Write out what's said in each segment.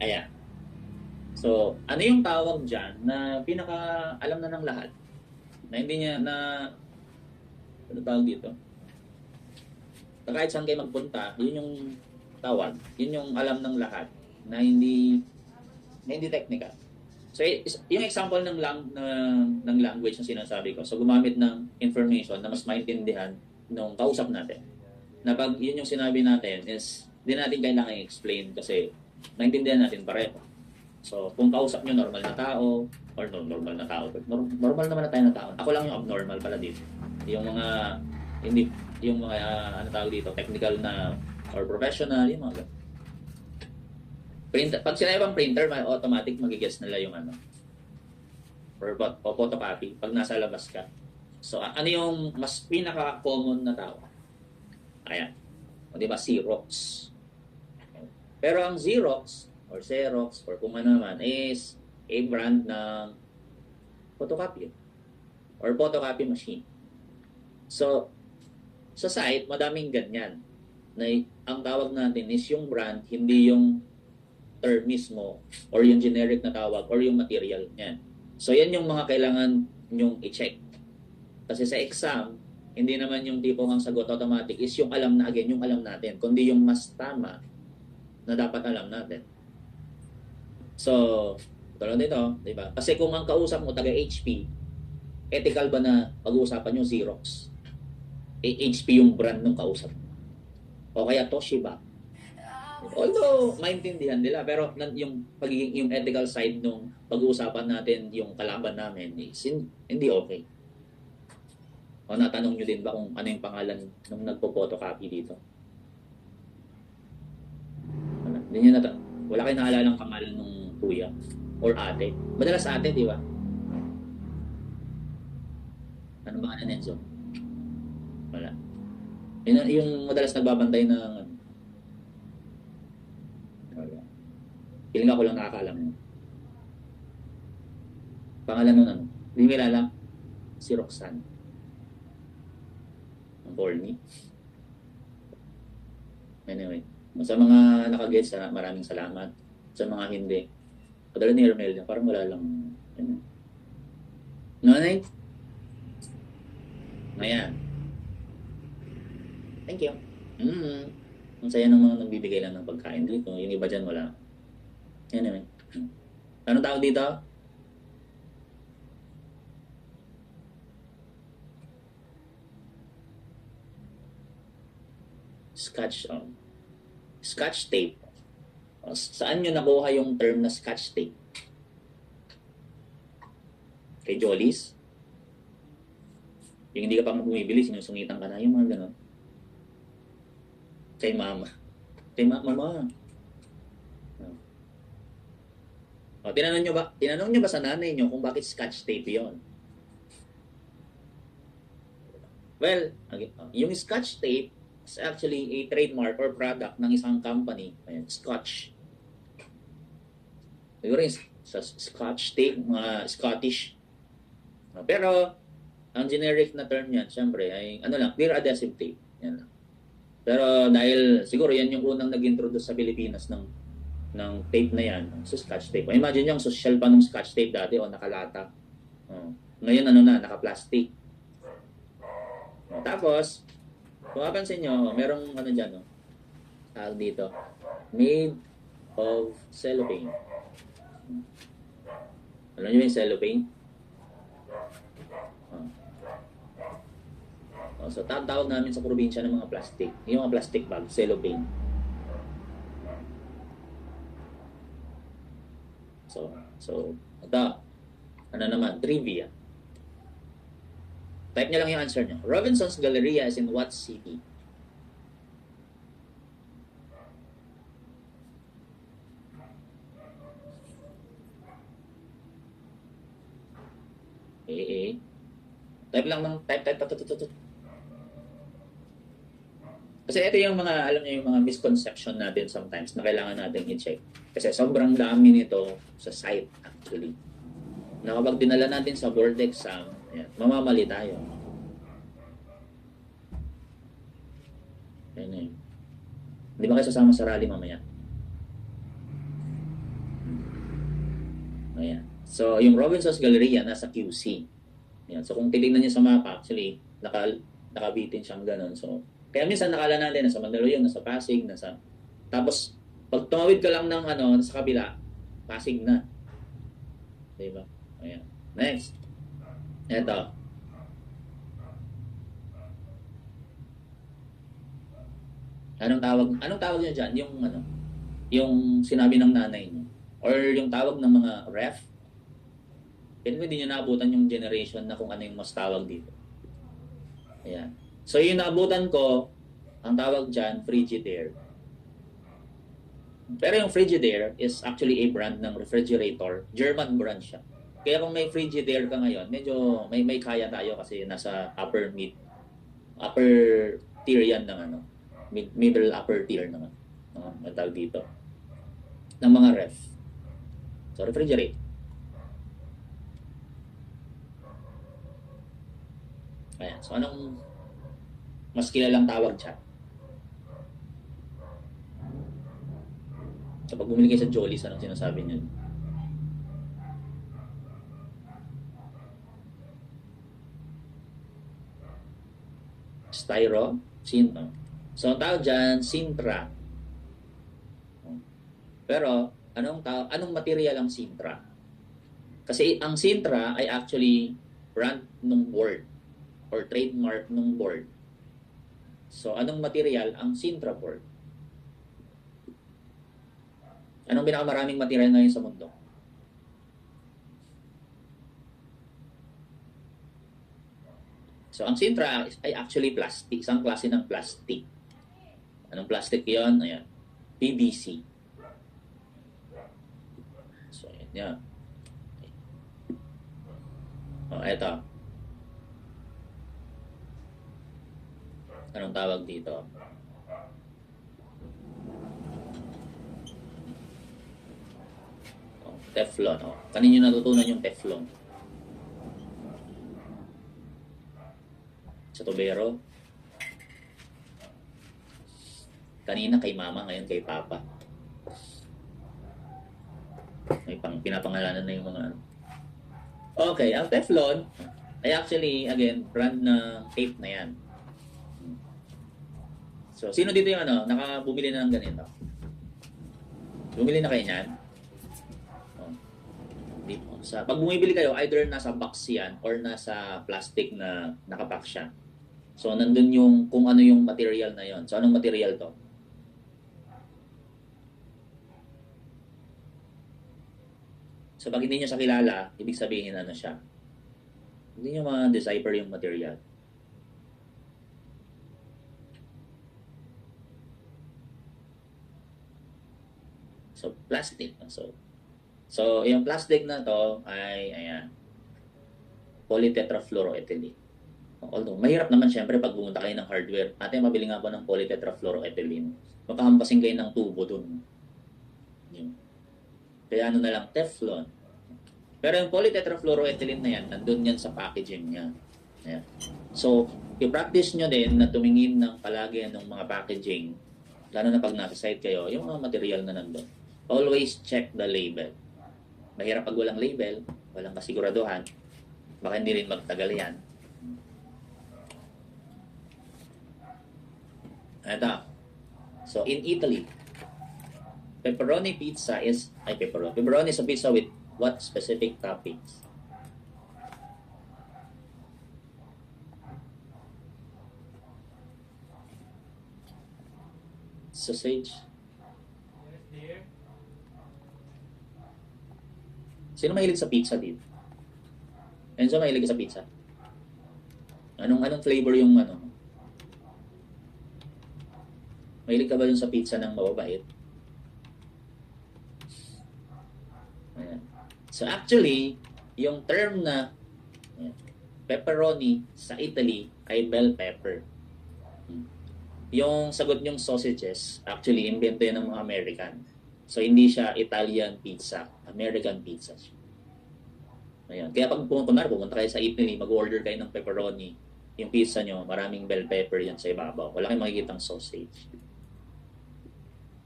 Ayan. So, ano yung tawag dyan na pinaka alam na ng lahat? Na hindi niya na, ano tawag dito? Na kahit saan kayo magpunta, yun yung tawag. Yun yung alam ng lahat na hindi technical. So, yung example ng language na sinasabi ko, so gumamit ng information na mas maintindihan nung kausap natin. Na pag yun yung sinabi natin is, hindi natin kailangan i-explain kasi maintindihan natin pareho. So, kung kausap nyo normal na tao, or no, normal na tao, normal naman na tayo na tao. Ako lang yung abnormal pala dito. Yung mga, hindi, yung mga, ano tawag dito, technical na, or professional, yung mga printer. Pag sinabi bang printer, automatic magigets nila yung ano, o photocopy, pag nasa labas ka. So, ano yung mas pinaka-common na tao? Ayan. O, di ba, Xerox. Pero ang Xerox, or Xerox, or kung ano naman, is a brand ng photocopy or photocopy machine. So, sa site, madaming ganyan. Na ang tawag natin is yung brand, hindi yung term mismo or yung generic na tawag or yung material niyan. So, yan yung mga kailangan nyong i-check. Kasi sa exam, hindi naman yung tipong ang sagot automatic is yung alam na again, yung alam natin, kundi yung mas tama na dapat alam natin. So, tulad nito, di ba? Kasi kung ang kausap mo taga HP, ethical ba na pag-uusapan yung Xerox? HP yung brand ng kausap mo. O kaya Toshiba. Although, maintindihan nila, pero yung pagiging yung ethical side nung pag-uusapan natin yung kalaban namin is hindi okay. O natanong nyo din ba kung ano yung pangalan nung nagpo-photocopy dito? Hindi nyo wala kayo naalalang pangalan nung kuya or ate. Madalas ate, di ba? Ano ba nga Nenzo? Wala. Yung madalas nagbabantay ng ano. Wala. Feeling ako lang nakakaalam yun. Pangalan nun ano? Hindi mo kilala? Si Roxanne. Ang corny. Anyway. Sa mga nakagets, maraming salamat. Sa mga hindi. Padala ni Hermel, parang wala lang. Ano? Nanay? Ayan. Thank you. Ang saya ng mga nagbibigay lang ng pagkain dito. Yung iba dyan wala. Anyway. Anong tawag dito? Scotch tape. Saan nyo nakuha yung term na scotch tape? Kay Jollies? Yung hindi ka pa bumibili, sinusungitan ka na, yung mga gano'n. Kay mama. Kay mama. O, tinanong nyo ba sa nanay nyo kung bakit scotch tape yon? Well, yung scotch tape is actually a trademark or product ng isang company. Ayan, Scotch. Siguro yung sa Scotch tape, mga Scottish. Pero, ang generic na term yan, syempre, ay ano lang, clear adhesive tape. Yan lang. Pero dahil siguro yan yung unang nag-introduce sa Pilipinas ng tape na yan, so Scotch tape. Imagine yung social pa ng Scotch tape dati o nakalata. Ngayon ano na, naka-plastic. Tapos, kung mapansin nyo, merong ano dyan, no? Tawag dito, made of cellophane. Alam nyo yung cellophane? So, tawag namin sa probinsya ng mga plastic. Yung mga plastic bag, cellophane. So, ito. Ano naman? Trivia. Type nyo lang yung answer nyo. Robinson's Galleria is in what city? Type lang ng type. Kasi ito yung mga, alam niyo yung mga misconception natin sometimes na kailangan natin i-check. Kasi sobrang dami nito sa site actually. Na kapag dinala natin sa board exam, ayan, mamamali tayo. Ayan eh. Hindi ba kayo sasama sa rally mamaya? Ayan. So, yung Robinson's Galleria nasa QC. Ayan. So, kung titignan niyo sa mapa, actually, nakabitin siyang ganun. So, kaya minsan nakala natin, nasa Mandaluyong, nasa Pasig, nasa... Tapos, pag tumawid ka lang ng sa kabila, Pasig na. Diba? Ayan. Next. Eto. Anong tawag niyo dyan? Yung sinabi ng nanay niyo. Or yung tawag ng mga ref. Kaya hindi nyo naabutan yung generation na kung ano yung mas tawag dito. Ayan. So yung naabutan ko, ang tawag dyan, Frigidaire. Pero yung Frigidaire is actually a brand ng refrigerator. German brand siya. Kaya kung may Frigidaire ka ngayon, medyo may kaya tayo kasi nasa upper tier yan ng middle upper tier naman. Tawag dito. Ng mga ref. So refrigerate. Ayan. So anong mas kilalang tawag dyan? Kapag bumili kayo sa Jollies, anong sinasabi niyo? Styro? Sintra. So, ang tawag dyan, Sintra. Pero, anong material ang Sintra? Kasi ang Sintra ay actually brand ng board or trademark ng board. So, anong material ang Sintra board? Anong pinakamaraming material ngayon sa mundo? So, ang Sintra ay actually plastic. Isang klase ng plastic. Anong plastic yun? Ayan. PVC. So, ayan yan. O, eto. Anong tawag dito? O, Teflon. O, kanino natutunan yung Teflon? Sa tubero. Kanina kay mama, ngayon kay papa. May pinapangalanan na yung mga Okay, ang Teflon ay actually, again, brand na tape na yan. So, sino dito yung nakabumili na ng ganito? Bumili na kayo niyan? Pag bumibili kayo, either nasa box yan or nasa plastic na nakapack siya. So, nandun yung kung ano yung material na yon. So, anong material to? So, pag hindi nyo siya kilala, ibig sabihin ano siya? Hindi nyo ma-decipher yung material. So, plastic. So yung plastic na to ay, ayan, polytetrafluoroethylene. Although, mahirap naman syempre pag pumunta kayo ng hardware. Ate, mabili nga po ng polytetrafluoroethylene. Makahampasin kayo ng tubo dun. Kaya na lang, Teflon. Pero yung polytetrafluoroethylene na yan, nandun yan sa packaging niya. Ayan. So, i-practice nyo din na tumingin ng palagi ng mga packaging, lalo na pag nasa site kayo, yung mga material na nandun. Always check the label. Mahirap pag walang label, walang kasiguraduhan, baka hindi rin magtagal yan. Ito. So, in Italy, pepperoni is a pizza with what specific toppings? Sausage. Sino mahilig sa pizza dito? Enzo, mahilig sa pizza? Anong flavor yung Mahilig ka ba dun sa pizza ng mababait? Ayan. So actually, yung term na pepperoni sa Italy ay bell pepper. Yung sagot nyong sausages, actually, invento yan ng mga American. So, hindi siya Italian pizza. American pizza siya. Ayan. Kaya pag pumunta kayo sa Italy, mag-order kayo ng pepperoni, yung pizza nyo, maraming bell pepper yan sa ibabaw. Wala kayong makikitang sausage.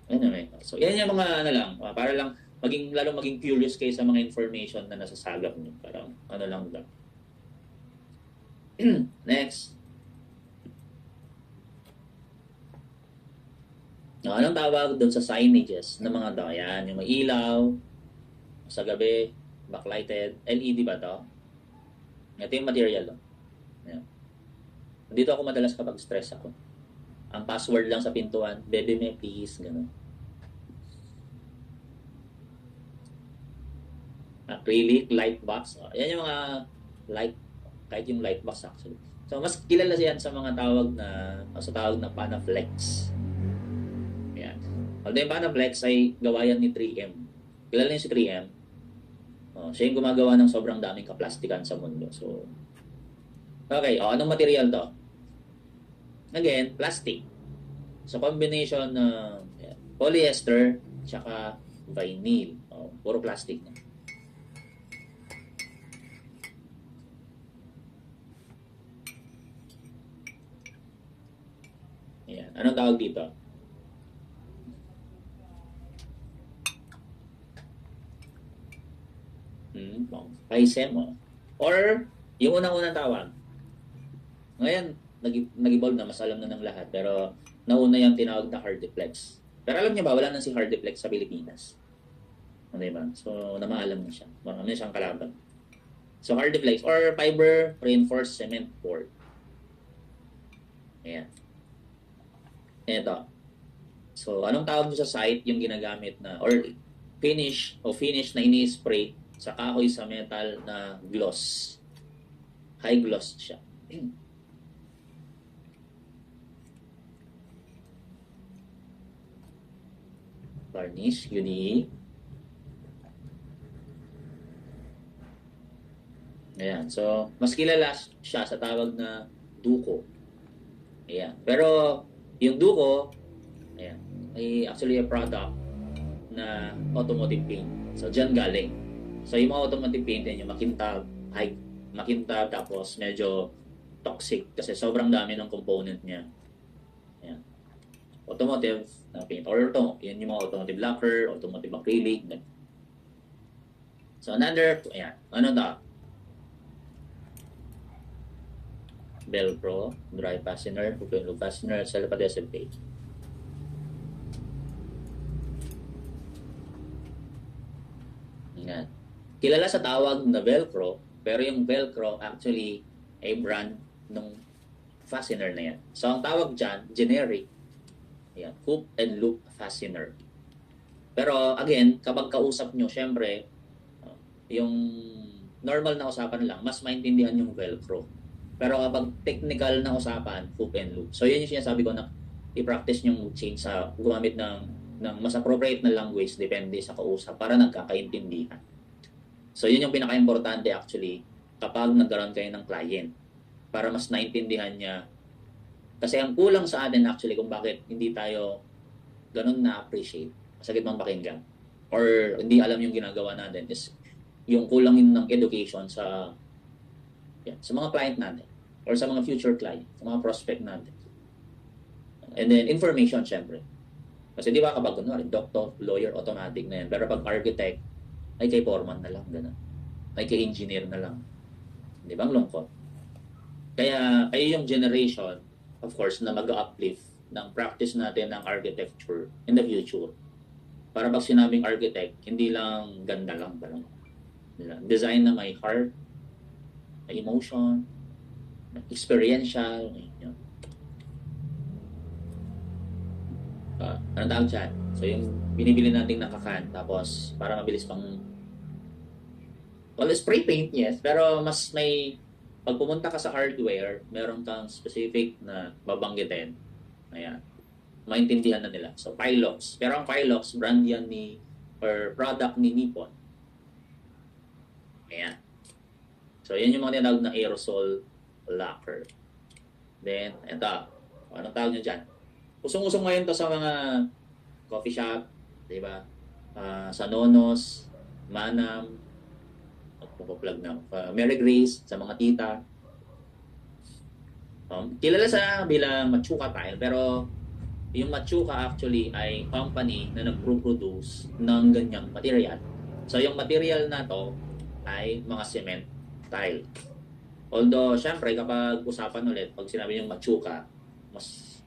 Ayan. So, yan yung mga para lang maging curious kayo sa mga information na nasasagap niyo. Parang ano lang ba. Next. No, anong tawag doon sa signages ng mga to? Yan, yung may ilaw, sa gabi, backlighted, LED ba to? Ito yung material. Yan. Dito ako madalas kapag stress ako. Ang password lang sa pintuan, baby me please, gano'n. Acrylic, light box. Yan yung mga light, kahit yung light box actually. So, mas kilala yan sa mga tawag na Panaflex. Yan. Although yung Panaflex ay gawa yan ni 3M. Kilala niyo si 3M? Siya yung gumagawa ng sobrang daming kaplastikan sa mundo. So, okay. Anong material to? Again, plastic. So, combination ng polyester tsaka vinyl. Puro plastic na. Ayan. Anong tawag dito? Paisem. Or, yung unang-unang tawag. Ngayon, nag-evolve na, mas alam na ng lahat. Pero, nauna yung tinawag na hardiplex. Pero alam niyo ba, wala na si hardiplex sa Pilipinas. Diba? So, namaalam na siya. Marami na siyang kalaban. So, hardiplex or fiber reinforced cement board. Ayan. Ito. So, anong tawag sa site yung ginagamit na, or finish na ini-spray sa kahoy sa metal na gloss. High gloss siya. Varnish, UDE. Ayan. So, mas kilala siya sa tawag na Duco. Ayan. Pero, yung Duco, ayan, ay actually a product na automotive paint. So, dyan galing. So, yung mga automotive paint, yung makintab, tapos medyo toxic kasi sobrang dami ng component niya. Ayan. Automotive na paint. Or yan yung mga automotive lacquer, automotive acrylic. So, another, ayan, ano to? Velcro, dry fastener, open loop fastener, self-adhesive tape. Yan. Kilala sa tawag na Velcro, pero yung Velcro actually ay brand ng fastener na yan. So, ang tawag dyan, generic. Yan, hook and loop fastener. Pero, again, kapag kausap nyo, syempre, yung normal na usapan lang, mas maintindihan yung Velcro. Pero kapag technical na usapan, hook and loop. So, yun yung sinasabi ko na i-practice yung change sa gumamit ng mas appropriate na language depende sa kausap para nagkakaintindihan. So, yun yung pinaka-importante actually kapag nagkaroon kayo ng client para mas naintindihan niya. Kasi ang kulang sa atin actually kung bakit hindi tayo ganun na-appreciate, masakit mang pakinggan, or hindi alam yung ginagawa natin is yung kulang ng education sa mga client natin or sa mga future client, sa mga prospect natin. And then, information, syempre. Kasi di ba kapag kunwari, doctor, lawyer, automatic na yan. Pero pag architect, ay kay foreman na lang, gano'n. Ay kay engineer na lang. Di ba? Ang lungkot. Kaya yung generation, of course, na mag-uplift ng practice natin ng architecture in the future. Para pag sinabing architect, hindi lang ganda lang. Parang, design na may heart, may emotion, experiential, yun. Anong tawag dyan? So, yung binibili natin nakakan, tapos para mabilis pang spray paint, yes, pero mas may pag pumunta ka sa hardware, meron kang specific na babanggitin. Ayan. Maintindihan na nila. So, Pilox. Pero ang Pilox, brand yan or product ni Nippon. Ayan. So, yan yung mga tinatawag na aerosol lacquer. Then, ito. Anong tawag nyo dyan? Usong-usong ngayon to sa mga coffee shop, di ba? Sa Nonos, Manam, plug na, Mary Grace, sa mga tita. Kilala sa bilang Machuca tile, pero Yung Machuca actually ay company na nagpro-produce ng ganyang material. So yung material na to ay mga cement tile. Although, syempre, kapag usapan ulit, pag sinabi yung Machuca, mas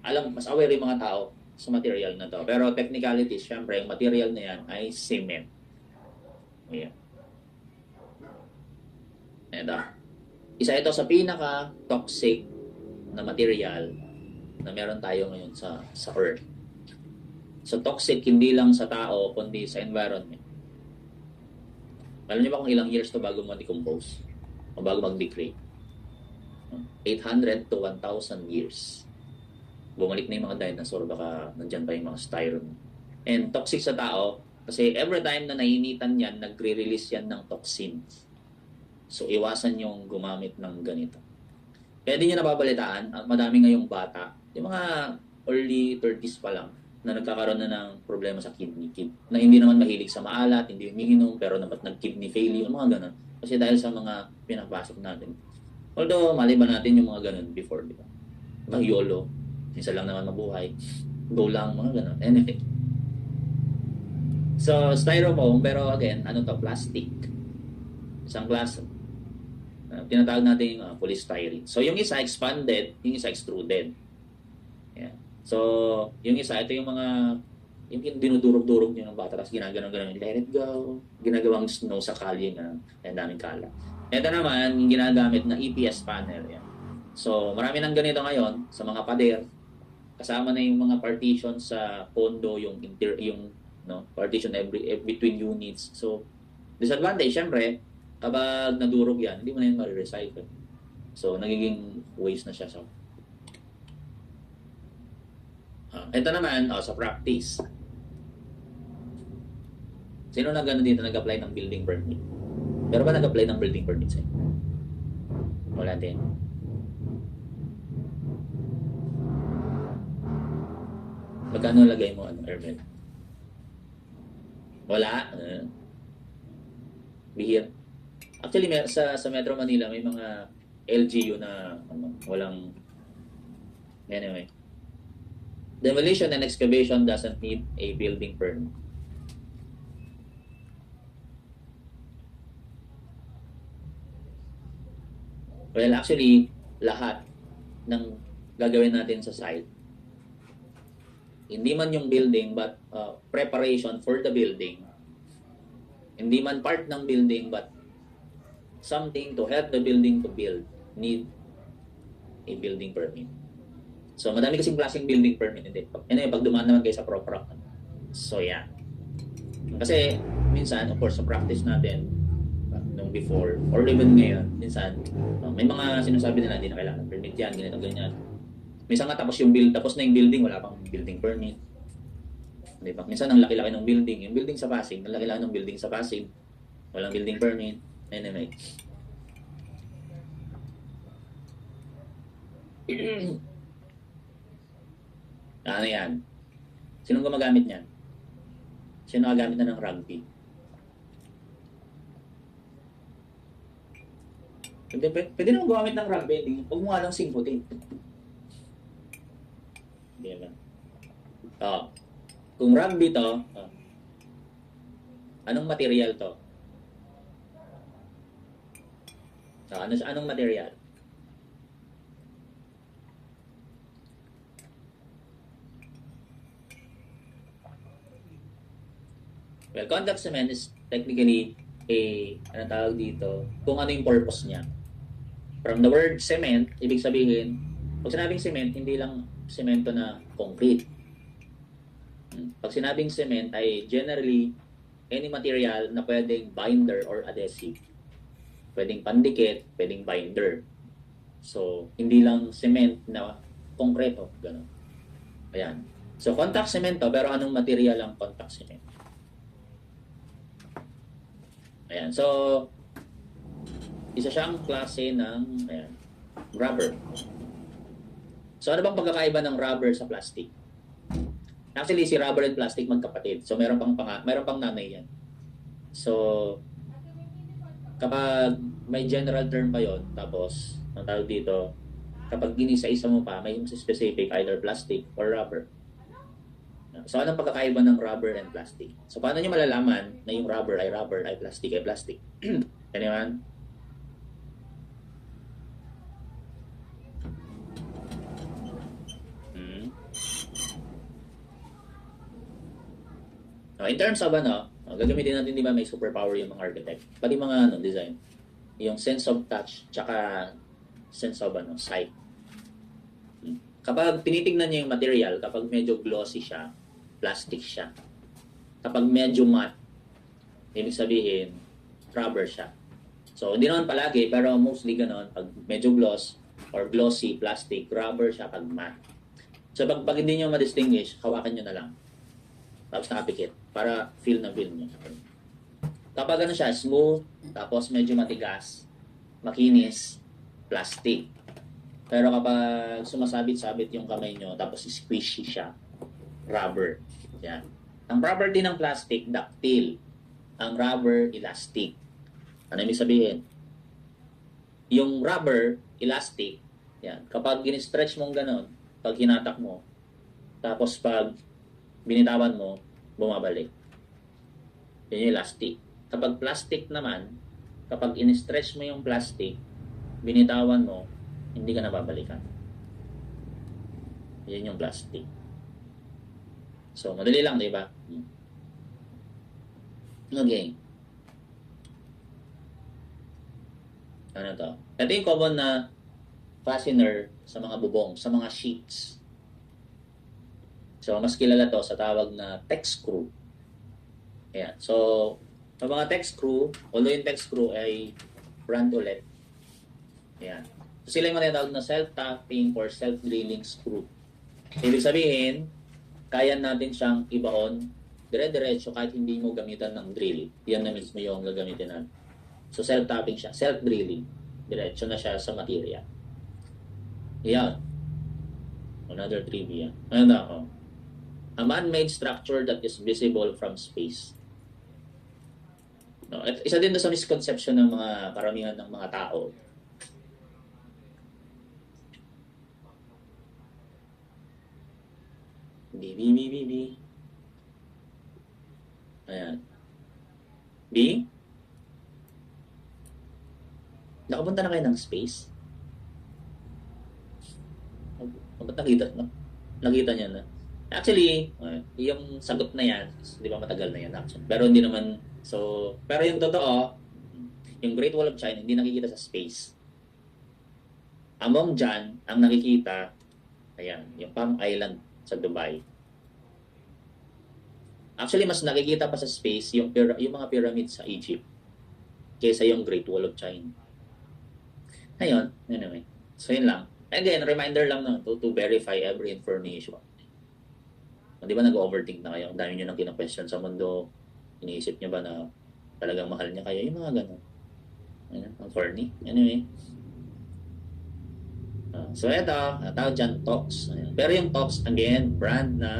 aware yung mga tao sa material na to. Pero technicalities, syempre, yung material na yan ay cement. Ayan. Ito. Isa ito sa pinaka-toxic na material na meron tayo ngayon sa Earth. So, toxic hindi lang sa tao, kundi sa environment. Alam niyo ba kung ilang years to bago ma-decompose? O bago mag-degrade? 800 to 1,000 years. Bumalik na yung mga dinosaur, baka nandyan pa yung mga styron. And toxic sa tao, kasi every time na nainitan yan, nagre-release yan ng toxins. So, iwasan yung gumamit ng ganito. Kaya din nyo nababalitaan, madami ngayong bata, yung mga early 30s pa lang, na nagkakaroon na ng problema sa kidney, na hindi naman mahilig sa maalat, hindi umiinom, pero naman nag-kidney failure, mga ganun. Kasi dahil sa mga pinapasok natin. Although, maliban natin yung mga ganun before, di ba? Mga YOLO, isa lang naman mabuhay, go lang, mga ganun, anything. So, styrofoam, pero again, ano to, plastic. Isang klase. Tinatawag natin yung polystyrene. So, yung isa expanded, yung isa extruded. Yeah. So, yung isa, ito yung mga, yung dinudurog-durog nyo ng bata, tapos ginaganon-ganon, let it go, ginagawang snow sa kalye na, daming kala. Ito naman, yung ginagamit na EPS panel. Yan. So, marami nang ganito ngayon sa mga pader. Kasama na yung mga partition sa condo, yung partition between units. So, disadvantage, syempre, kapag nadurog yan, hindi mo na yun ma-recycle. So, nagiging waste na siya. So, ito naman, sa practice. Sino na gano'n dito nag-apply ng building permit? Pero ba nag-apply ng building permit sa'yo? Wala din. Magkano lagay mo, Ermel? Wala. Bihir. Actually, sa Metro Manila, may mga LGU na walang... Anyway. Demolition and excavation doesn't need a building permit. Well, actually, lahat ng gagawin natin sa site, hindi man yung building, but preparation for the building, hindi man part ng building, but something to help the building to build, need a building permit. So, madami kasing klaseng building permit. Hindi. Pag dumaan naman kayo sa PROPROC. So, yeah. Kasi, minsan, of course, sa practice natin, nung before, or even ngayon, minsan, may mga sinasabi nila, hindi na kailangan permit yan, ganito, ganyan. Minsan nga, tapos na yung building, wala pang building permit. Di ba? Minsan, ang laki-laki ng building. Yung building sa Pasig, ang laki-laki ng building sa Pasig, walang building permit. Anyway. Ano yan? Sinong gumagamit niyan? Sino gagamit na ng rugby? Pwede naman gumamit ng rugby. Huwag mo nga lang singkutin. Hindi naman. Kung rugby to, anong material to? Anong material? Well, contact cement is technically ano tawag dito, kung ano yung purpose niya. From the word cement, ibig sabihin, pag sinabing cement, hindi lang semento na concrete. Pag sinabing cement ay generally any material na pwedeng binder or adhesive. Pwedeng pandikit, pwedeng binder. So, hindi lang cement na konkreto, gano'n. Ayan. So, contact cement to, pero anong material ang contact cement? Ayan. So, isa siyang klase ng rubber. So, ano bang pagkakaiba ng rubber sa plastic? Actually, si rubber and plastic magkapatid. So, meron pang nanay yan. So, kapag may general term pa yon, tapos, ang tawag dito, kapag ginisa-isa mo pa, may specific, either plastic or rubber. So, anong pagkakaiba ng rubber and plastic? So, paano nyo malalaman na yung rubber, ay plastic ay plastic? Anyone? In terms of gagamitin natin, di ba, may superpower yung mga architect. Pati mga design. Yung sense of touch, tsaka sense of sight. Kapag tinitingnan niyo yung material, kapag medyo glossy siya, plastic siya. Kapag medyo matte, ibig sabihin, rubber siya. So, hindi naman palagi, pero mostly ganon. Pag medyo gloss or glossy, plastic, rubber siya pag matte. So, pag hindi nyo ma-distinguish, hawakan nyo na lang. Tapos nakapikit para feel na feel nyo. Kapag siya, smooth, tapos medyo matigas, makinis, plastic. Pero kapag sumasabit-sabit yung kamay nyo, tapos squishy siya, rubber. Yan. Ang property ng plastic, ductile. Ang rubber, elastic. Ano ibig sabihin? Yung rubber, elastic, yan. Kapag gini-stretch mong ganon, pag hinatak mo, tapos pag binitawan mo, bumabalik. Yan yung elastic. Kapag plastic naman, kapag in-stretch mo yung plastic, binitawan mo, hindi ka nababalikan. Yan yung plastic. So, madali lang, di ba? Okay. Ano to? Ito yung common na fastener sa mga bubong, sa mga sheets. So, mas kilala to sa tawag na tech screw. Ayan. So, sa mga tech screw, although yung tech screw ay brand ulit. Ayan. So, sila yung tinatawag na self-tapping or self-drilling screw. Ibig sabihin, kaya natin siyang ibaon dire-diretso kahit hindi mo gamitan ng drill. Yan na mismo yung gagamitin natin. So, self-tapping siya. Self-drilling. Diretso na siya sa material. Yan. Another trivia. Ano na ako? A man-made structure that is visible from space. No, at isa din sa misconception ng mga karamihan ng mga tao. B. Ayan. B? Nakapunta na kayo ng space? Ba't nakita niya na? Actually, yung sagot na yan, di ba matagal na yan actually. Pero hindi naman, pero yung totoo, yung Great Wall of China, hindi nakikita sa space. Among dyan, ang nakikita, ayan, yung Palm Island sa Dubai. Actually, mas nakikita pa sa space yung mga pyramids sa Egypt kaysa yung Great Wall of China. Ngayon, anyway. So, yun lang. Again, reminder lang na to verify every information. Di ba nag-overthink na kayo? Ang dami nyo nang kina-question sa mundo. Iniisip nyo ba na talagang mahal niya kayo? Yung mga ganun. Ayan, ang corny. Anyway. So, ito. Tawag dyan, Tox. Ayan. Pero yung Tox, again, brand na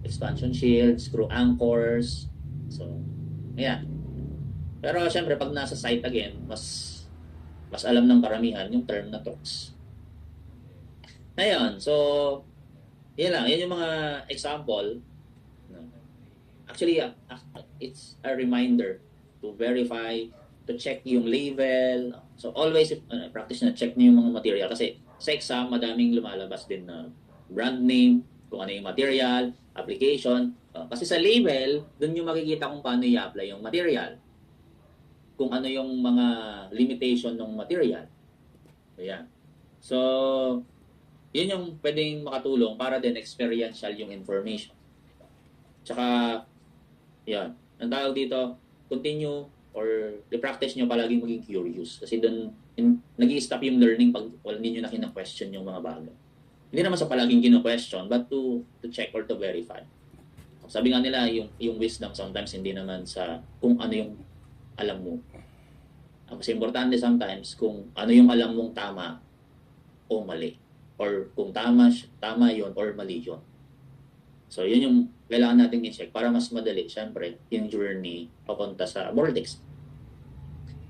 expansion shield, screw anchors. So, ayan. Pero, syempre, pag nasa site again, mas alam ng karamihan yung term na Tox. Ngayon, so, yan lang. Yan yung mga example. Actually, it's a reminder to verify, to check yung label. So, always practice na check niyo yung mga material. Kasi sa exam, madaming lumalabas din na brand name, kung ano yung material, application. Kasi sa label, dun yung makikita kung paano i-apply yung material. Kung ano yung mga limitation ng material. Ayan. So, yun yung pwedeng makatulong para din experiential yung information. Tsaka, yan. Ang tawag dito, continue or i-practice nyo palaging maging curious. Kasi doon, nag-i-stop yung learning pag hindi nyo na kina-question yung mga bagay. Hindi naman sa palaging kino-question, but to check or to verify. Sabi nga nila, yung wisdom sometimes hindi naman sa kung ano yung alam mo. Kasi importante sometimes kung ano yung alam mong tama o mali. Or kung tama yun or mali yun. So, yun yung kailangan natin i-check para mas madali, syempre, yung journey papunta sa Bordex.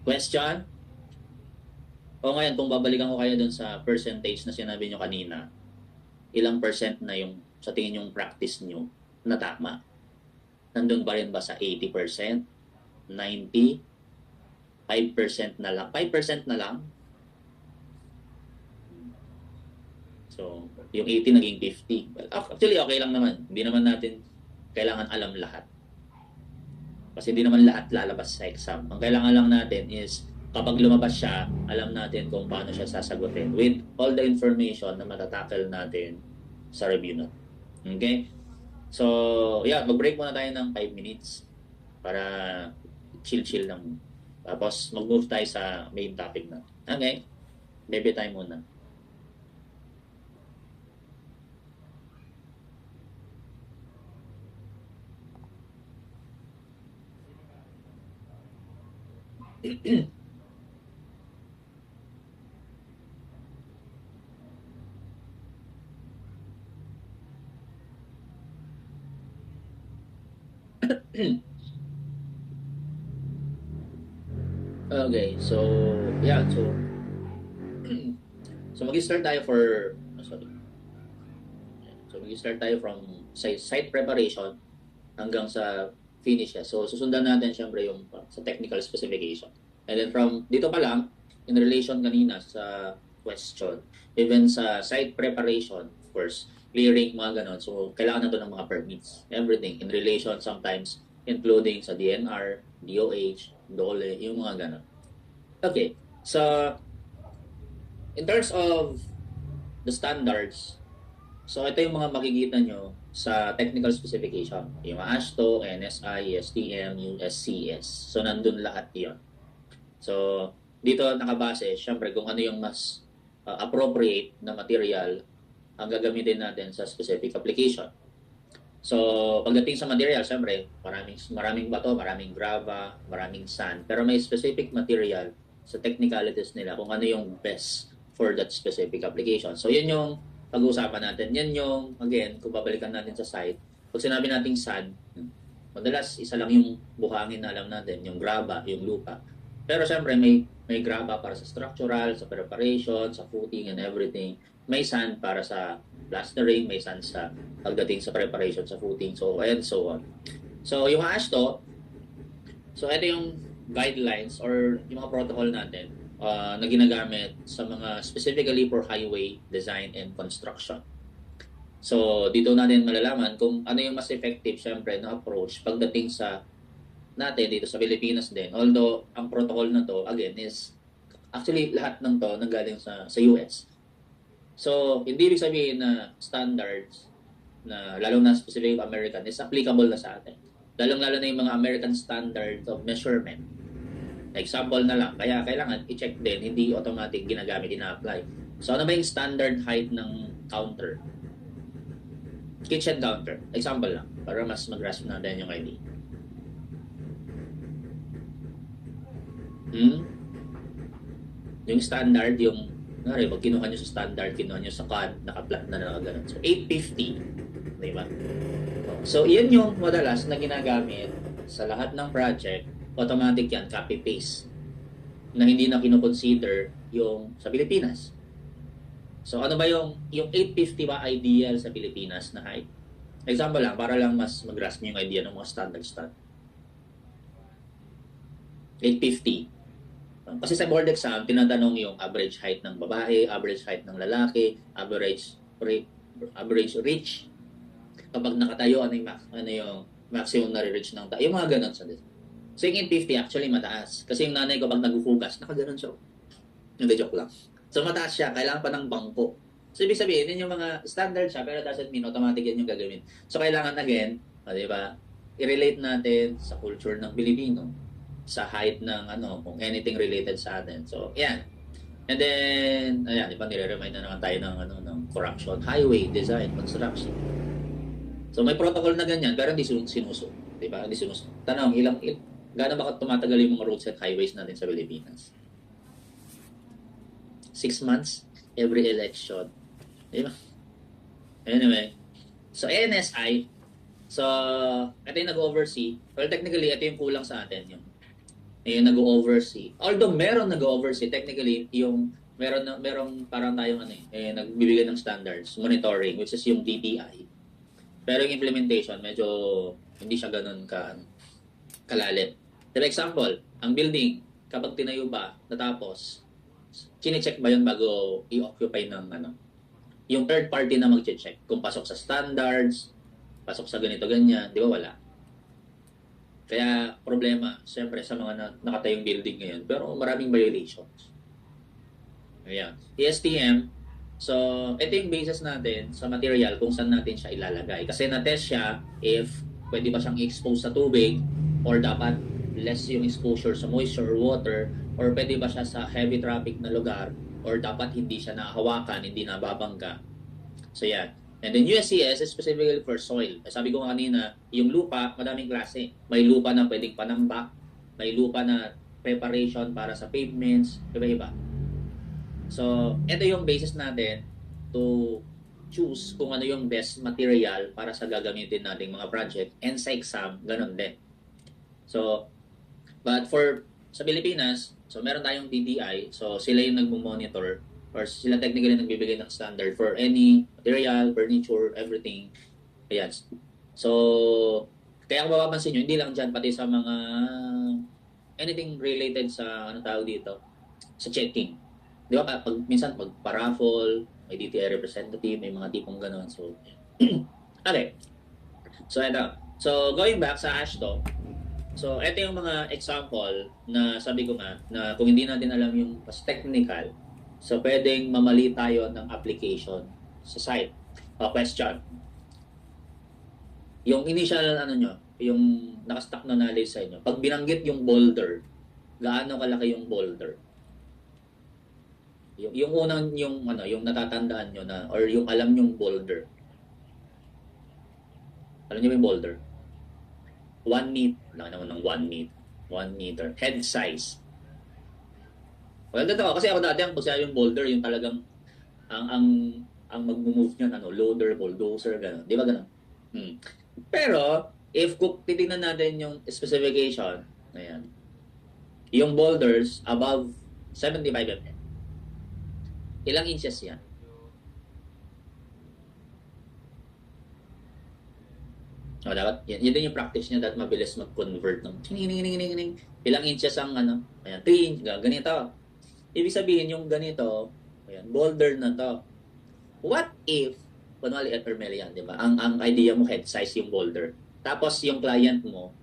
Question? O ngayon, kung babalikan ko kayo dun sa percentage na sinabi nyo kanina, ilang percent na yung sa tingin yung practice nyo na tama? Nandun ba rin ba sa 80%, 90%, 5% na lang? 5% na lang? So, yung 80 naging 50. Well, actually, okay lang naman. Hindi naman natin kailangan alam lahat. Kasi hindi naman lahat lalabas sa exam. Ang kailangan lang natin is kapag lumabas siya, alam natin kung paano siya sasagutin with all the information na matatackle natin sa review note. Okay? So, yeah, mag-break muna tayo ng 5 minutes para chill-chill lang. Tapos, mag-move tayo sa main topic na. Okay? Baby time muna. Okay, so yeah, so mag-start tayo mag-start tayo from site preparation hanggang sa finish. So susundan natin syempre yung sa technical specification. And then from dito pa lang in relation kanina sa question, even sa site preparation, of course, clearing mga ganon. So kailangan na to ng mga permits, everything in relation sometimes including sa DNR, DOH, DOLE, yung mga ganon. Okay, so in terms of the standards, so ito yung mga makikita nyo sa technical specification. Yung AASHTO, NSI, STM, USCS. So nandun lahat yon. So dito nakabase, syempre kung ano yung mas appropriate na material ang gagamitin natin sa specific application. So, pagdating sa material, syempre, maraming bato, maraming grava, maraming sand. Pero may specific material sa technicalities nila kung ano yung best for that specific application. So, yun yung pag-uusapan natin. Yan yung, again, kung babalikan natin sa site, pag sinabi nating sand, madalas isa lang yung buhangin na alam natin, yung grava, yung lupa. Pero syempre, may grava para sa structural, sa preparation, sa footing and everything. May sand para sa plastering, may sand sa pagdating sa preparation sa footing, so and so on. So yung AASHTO, so ito yung guidelines or yung mga protocol natin na ginagamit sa mga specifically for highway design and construction. So dito natin malalaman kung ano yung mas effective syempre na approach pagdating sa natin dito sa Pilipinas din. Although ang protocol na to again is actually lahat ng to nanggaling sa US. So, hindi ibig sabihin na standards na lalo na specific American is applicable na sa atin. Lalong-lalo na yung mga American standards of measurement. Example na lang, kaya kailangan i-check din, hindi automatic ginagamit, ina-apply. So, ano ba yung standard height ng counter? Kitchen counter. Example lang, para mas mag-grasp natin yung idea. Yung standard, yung pag kinuha nyo sa standard, kinuha nyo sa CAD, naka-flat na nakaganon. So, 850. Diba? So, yan yung madalas na ginagamit sa lahat ng project. Automatic yan, copy-paste. Na hindi na kinoconsider yung sa Pilipinas. So, ano ba yung 850 ba ideal sa Pilipinas na height? Example lang, para lang mas mag-grasp nyo yung idea ng mga standard. 850. Kasi sa board exam, tinatanong yung average height ng babae, average height ng lalaki, average reach. Kapag nakatayo, ano yung maximum na reach ng tao. Yung mga ganun sa So yung 850 actually mataas. Kasi yung nanay ko pag naghuhugas, nakaganon siya. Hindi, joke lang. So mataas siya, kailangan pa ng bangko. So ibig sabihin, yun yung mga standard siya, pero doesn't mean automatic yan yung gagawin. So kailangan again, di ba, i-relate natin sa culture ng Pilipino, sa height ng kung anything related sa atin. So, yan. And then, ayan, di ba, nire-remind na naman tayo ng corruption, highway, design, construction. So, may protocol na ganyan, pero hindi sinusunod. Di ba? Hindi sinusunod. Tanong, gaano ba tumatagal yung mga roads at highways natin sa Pilipinas? 6 months, every election. Di ba? Anyway, so NSI, so, ito yung nag-oversee. Well, technically, ito yung kulang sa atin, yung nag-oversee. Although meron nag-oversee, technically yung merong parang tayong nagbibigay ng standards, monitoring, which is yung DTI. Pero yung implementation, medyo hindi siya ganun kalalim. For example, ang building, kapag tinayo ba, natapos, chine-check ba yun bago i-occupy ng yung third party na mag-check kung pasok sa standards, pasok sa ganito ganyan, di ba wala? Kaya problema, siyempre sa mga nakatayong building ngayon, pero maraming violations. Ayan. ESTM, so ito yung basis natin sa material kung saan natin siya ilalagay. Kasi na-test siya if pwede ba siyang i-expose sa tubig or dapat less yung exposure sa moisture or water or pwede ba siya sa heavy traffic na lugar or dapat hindi siya nahawakan, hindi nababangga. So yan. And then USCS is specifically for soil. Sabi ko kanina, yung lupa, madaming klase. May lupa na pwedeng panambak, may lupa na preparation para sa pavements, iba-iba. So, ito yung basis natin to choose kung ano yung best material para sa gagamitin nating mga project and sa exam, ganun din. So, but sa Pilipinas, so meron tayong DTI, so sila yung nagmo-monitor or sila technically nagbibigay ng standard for any material, furniture, everything. Ayan. So, kaya kung mapapansin nyo, hindi lang dyan, pati sa mga anything related sa, tawag dito, sa checking. Di ba, minsan, pag paraffle, may DTI representative, may mga tipong gano'n. So, okay. So, ito. So, going back sa AASHTO, so, ito yung mga example na sabi ko nga, na kung hindi natin alam yung mas technical, so, pwedeng mamali tayo ng application sa site. Question. Yung initial, yung nakastock na knowledge sa inyo, pag binanggit yung boulder, gaano kalaki yung boulder? Yung unang, yung natatandaan nyo na, or yung alam yung boulder. Alam nyo yung boulder? 1 meter. Wala naman ng 1 meter. 1 meter. Head size. Well, totoo. Kasi ako dati, ang pagsabi yung boulder, yung talagang, ang mag-move niyan, loader, bulldozer, gano'n. Di ba gano'n? Pero, if titignan natin yung specification, ayan, yung boulders above 75 mm. Ilang inches yan? Dapat, yan din yung practice niya dapat mabilis mag-convert ng ilang inches ang ayan, 3 inch, ganito. Ibig sabihin yung ganito, ayan, boulder na to. What if, kunwari yan, di ba? Ang idea mo, head size yung boulder. Tapos yung client mo,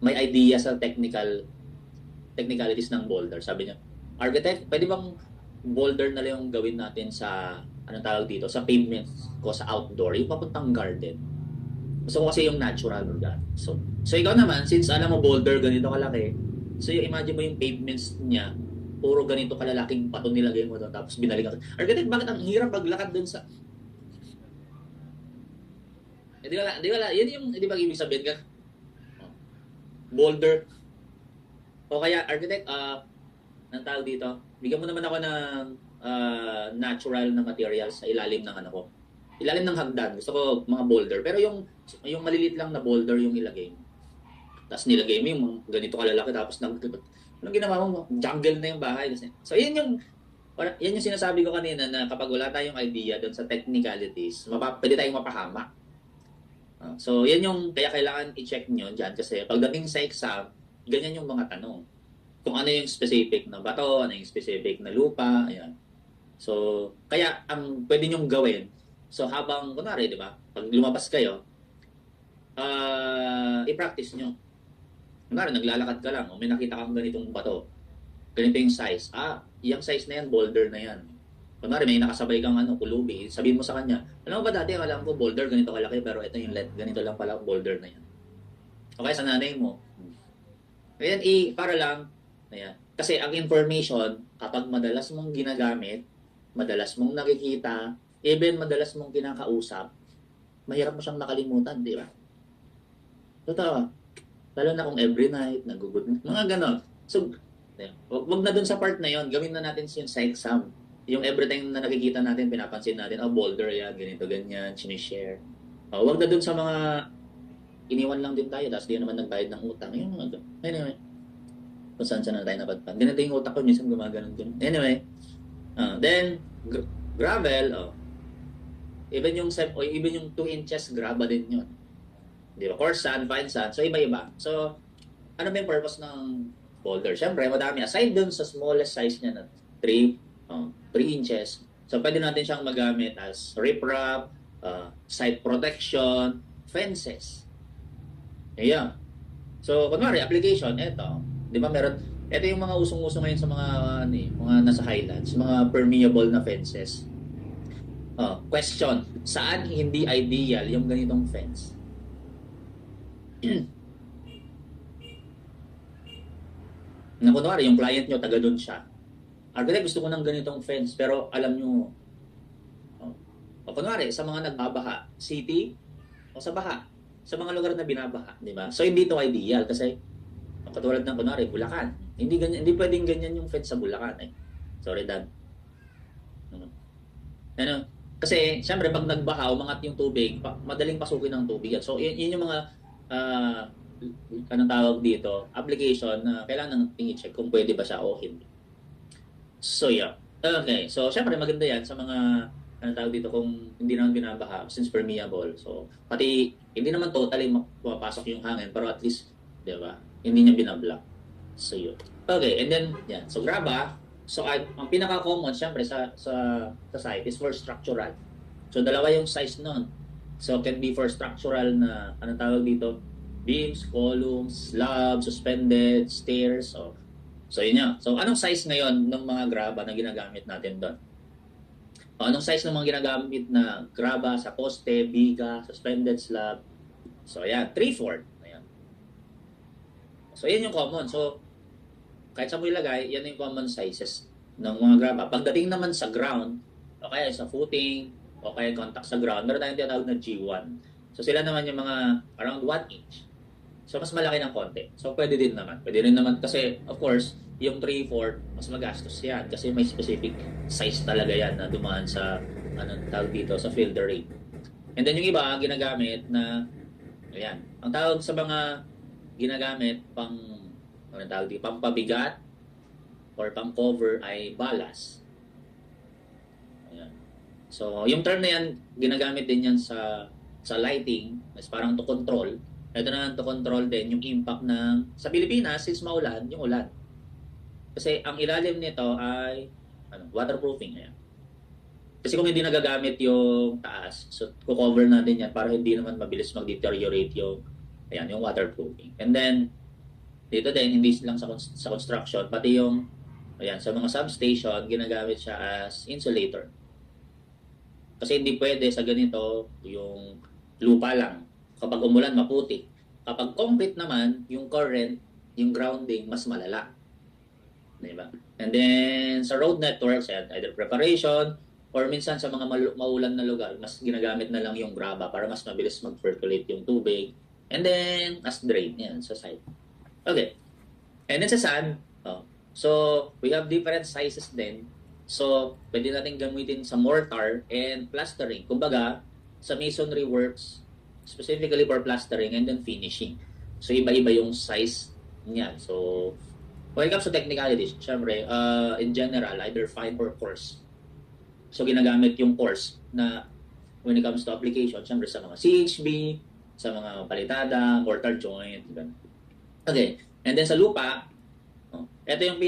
may idea sa technicalities ng boulder. Sabi niya, architect, pwede bang boulder na lang yung gawin natin sa, tawag dito, sa pavement ko sa outdoor, yung papuntang garden. Gusto ko kasi yung natural lugar. So ikaw naman, since alam mo boulder ganito kalaki, so yung imagine mo yung pavements niya, puro ganito kalalaking pato nilagay mo doon, tapos binalikan. Architect, bakit ang hirap paglakad doon sa... Di ba, yan yung, di ba ibig sabihin ka? Boulder. O kaya, architect, nang tawag dito, bigyan mo naman ako ng natural na materials sa ilalim ng ko. Ilalim ng hagdan. Gusto ko mga boulder. Pero yung maliliit lang na boulder yung ilagay mo. Tapos nilagay mo yung ganito kalalaki, tapos anong ginawa mo? Jungle na yung bahay. So, yan yung sinasabi ko kanina na kapag wala tayong idea doon sa technicalities, pwede tayong mapahamak. So, yan yung, kaya kailangan i-check nyo dyan kasi pagdating sa exam, ganyan yung mga tanong. Kung ano yung specific na bato, ano yung specific na lupa, ayan. So, kaya ang pwede nyong gawin, so habang, kunwari, di ba, pag lumabas kayo, i-practice nyo. Kunwari, naglalakad ka lang, o may nakita kang ganitong bato, ganito yung size. Yung size na yan, boulder na yan. Kunwari, may nakasabay kang kulubi, sabihin mo sa kanya, alam mo ba dati, alam ko boulder, ganito kalaki, pero ito yung length, ganito lang pala boulder na yan. Okay, sa nanay mo. Ayan, para lang, ayan. Kasi ang information, kapag madalas mong ginagamit, madalas mong nakikita, even madalas mong kinakausap, mahirap mo siyang nakalimutan, di ba? Totoo. Lalo na kung every night, nagugod, mga ganon. So, wag na dun sa part na yon, gawin na natin yun sa exam. Yung every time na nakikita natin, pinapansin natin, boulder yan, ganito, ganyan, sinishare. Wag na dun sa mga iniwan lang din tayo, tapos di naman nagbayad ng utang. Yung mga doon. Anyway, kung saan na tayo napadpan. Ganito yung utak ko, minsan gumaganon din. Anyway, then, gravel, Even yung, o even yung 2 inches, graba din yun. Di ba? Coarse sand, fine sand. So, iba-iba. So, ano ba yung purpose ng boulder? Siyempre, madami. Aside dun sa smallest size niya na 3 inches, so pwede natin siyang magamit as riprap, site protection, fences. Ayan. So, kunwari, application, eto. Di ba meron, ito yung mga usong-usong ngayon sa mga, mga nasa highlands, mga permeable na fences. Question, saan hindi ideal yung ganitong fence? Na kunwari, yung client nyo, taga doon siya. Architect, gusto ko ng ganitong fence, pero alam nyo, o kunwari, sa mga nagbabaha, city, o sa baha, sa mga lugar na binabaha, di ba? So, hindi ito ideal kasi, katulad ng kunwari, Bulacan. Hindi pwedeng ganyan yung fence sa Bulacan eh. Sorry, Dad. Ano? Kasi, syempre, pag nagbaha, umangat yung tubig, madaling pasukin ng tubig yan. So, yun yung mga, anong tawag dito, application na kailangan ng i-check kung pwede ba siya o hindi. So, yeah. Okay. So, syempre, maganda yan sa mga, anong tawag dito, kung hindi naman binabaha, since permeable. So, pati, hindi naman totally mapapasok yung hangin, pero at least, di ba, hindi niya binablock. So, yun. Okay. And then, yan. So, graba. So, ang pinaka-common, syempre, sa site is for structural. So, dalawa yung size nun. So, can be for structural na, anong tawag dito? Beams, columns, slabs, suspended, stairs. So yun yan. So, anong size ngayon ng mga graba na ginagamit natin doon? Anong size ng mga ginagamit na graba sa poste, biga, suspended slab? So, ayan. 3/4. Ayan. So, yan yung common. So, kahit sa mo ilagay, yan yung common sizes ng mga graba. Pagdating naman sa ground, o kaya sa footing, o kaya contact sa ground, meron tayong tinatawag na G1. So, sila naman yung mga around 1 inch. So, mas malaki ng konti. So, pwede din naman. Pwede rin naman kasi, of course, yung 3/4, mas magastos yan. Kasi may specific size talaga yan na dumaan sa, tawag dito, sa field rate. And then yung iba, ginagamit na, ayan, ang tawag sa mga ginagamit tawag dito, pampabigat or pang-cover ay balas. Ayan. So, yung term na yan, ginagamit din yan sa lighting, is parang to control. Ito na to control din yung impact ng, sa Pilipinas, since maulan, yung ulan. Kasi ang ilalim nito ay waterproofing. Ayan. Kasi kung hindi nagagamit yung taas, so cover natin yan para hindi naman mabilis mag-deteriorate yung waterproofing. And then, dito din, hindi lang sa construction, pati yung, sa mga substation, ginagamit siya as insulator. Kasi hindi pwede sa ganito, yung lupa lang. Kapag umulan, maputi. Kapag concrete naman, yung current, yung grounding, mas malala. Diba? And then, sa road networks, either preparation, or minsan sa mga maulan na lugar, mas ginagamit na lang yung graba para mas mabilis mag-percolate yung tubig. And then, as drain, yan, sa side. Okay. And then sa sand, so we have different sizes din. So, pwede natin gamitin sa mortar and plastering. Kumbaga, sa masonry works, specifically for plastering and then finishing. So, iba-iba yung size niya. So, when it comes to technicalities, syempre, in general, either fine or coarse. So, ginagamit yung coarse na when it comes to application, syempre sa mga CHB, sa mga palitada, mortar joint, ganun. Okay. And then sa lupa, ito yung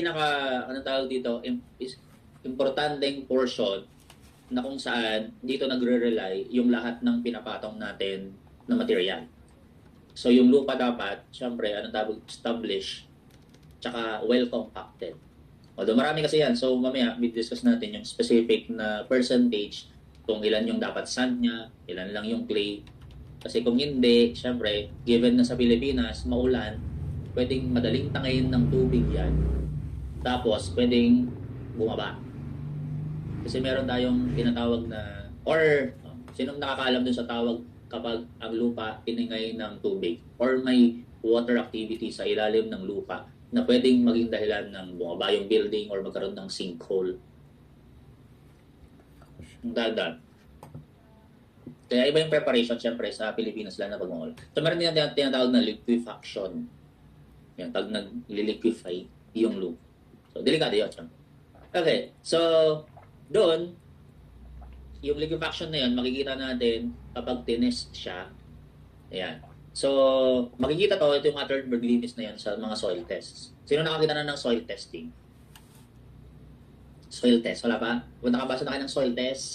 tawag dito, is importanteng portion na kung saan dito nagre-rely yung lahat ng pinapatong natin na material. So yung lupa dapat, syempre, established, tsaka well compacted. Although marami kasi yan, so mamaya discuss natin yung specific na percentage kung ilan yung dapat sand niya, ilan lang yung clay. Kasi kung hindi, syempre, given na sa Pilipinas, maulan, pwedeng madaling tangayin ng tubig yan. Tapos, pwedeng bumaba. Kasi meron tayong tinatawag na, or sinong nakakaalam dun sa tawag kapag ang lupa tiningay ng tubig or may water activity sa ilalim ng lupa na pwedeng maging dahilan ng bumaba yung building or magkaroon ng sinkhole. Dagat. Kaya iba yung preparation, syempre, sa Pilipinas lang na pag-mall. So, meron din natin tinatawag na liquefaction. Yan, pag nag-liquefy yung lupa. So, delikado yun. Okay. So, doon, yung liquefaction na yun, makikita natin kapag tinest siya. Ayan. So, makikita to, ito yung Atterberg limits na yan sa mga soil tests. Sino nakakita na ng soil testing? Soil test, wala pa? Kung nakabasa na kayo ng soil test,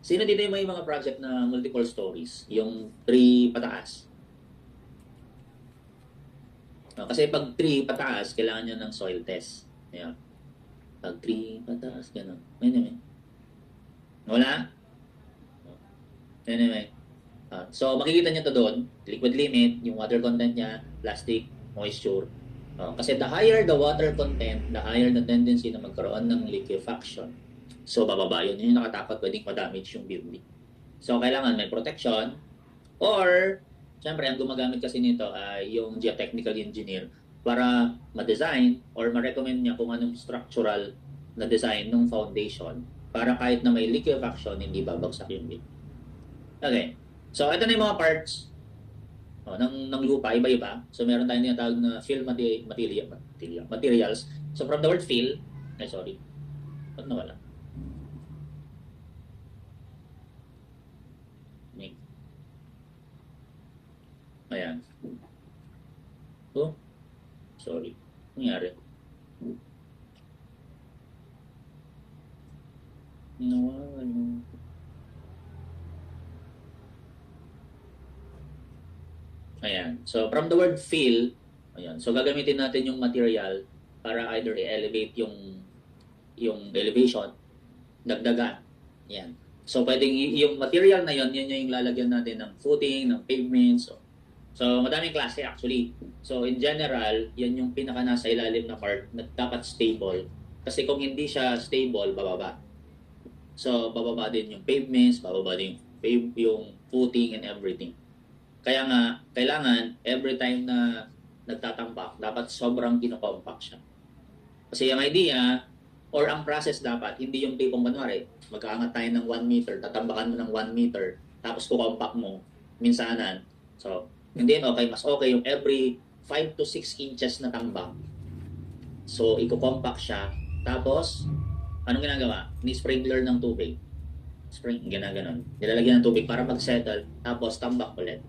sino dito yung may mga project na multiple stories? Yung 3 pataas? No, kasi pag 3 pataas, kailangan nyo ng soil test. Ayan. Pag 3 pataas, gano'n. Anyway. Wala? Anyway. So, makikita nyo to doon. Liquid limit, yung water content niya, plastic, moisture. Kasi the higher the water content, the higher the tendency na magkaroon ng liquefaction. So, bababa yun. Yun yung nakatakot, pwedeng ma-damage yung building. So, kailangan may protection. Or, syempre, ang gumagamit kasi nito ay yung geotechnical engineer para ma-design or ma-recommend niya kung anong structural na design ng foundation para kahit na may liquefaction, hindi babagsak yung building. Okay. So, ito na yung mga parts ng lupa, iba-iba. So, meron tayong tinatawag na fill materials. So, from the word fill, sorry. Ba't nawala? Ayan. Oh, sorry. Nangyari. Nawala. Ayan. So, from the word fill, ayan. So, gagamitin natin yung material para either i-elevate yung elevation, dagdagan. Ayan. So, pwedeng yung material na yon yun yung lalagyan natin ng footing, ng pavements. So, madaming klase actually. So, in general, yan yung pinaka nasa ilalim na part na dapat stable. Kasi kung hindi siya stable, bababa. So, bababa din yung pavements, bababa din yung footing and everything. Kaya nga, kailangan every time na nagtatambak, dapat sobrang kinocompact siya. Kasi yung idea, or ang process dapat, hindi yung tipong kunwari, mag-aangat tayo ng 1 meter, tatambakan mo ng 1 meter, tapos kukompact mo, minsanan. So, hindi okay, mas okay yung every 5 to 6 inches na tambak. So, i-compact siya, tapos, anong ginagawa? Ni-sprinkler ng tubig. Ginaganon. Nilalagyan ng tubig para mag-settle, tapos tambak ulit.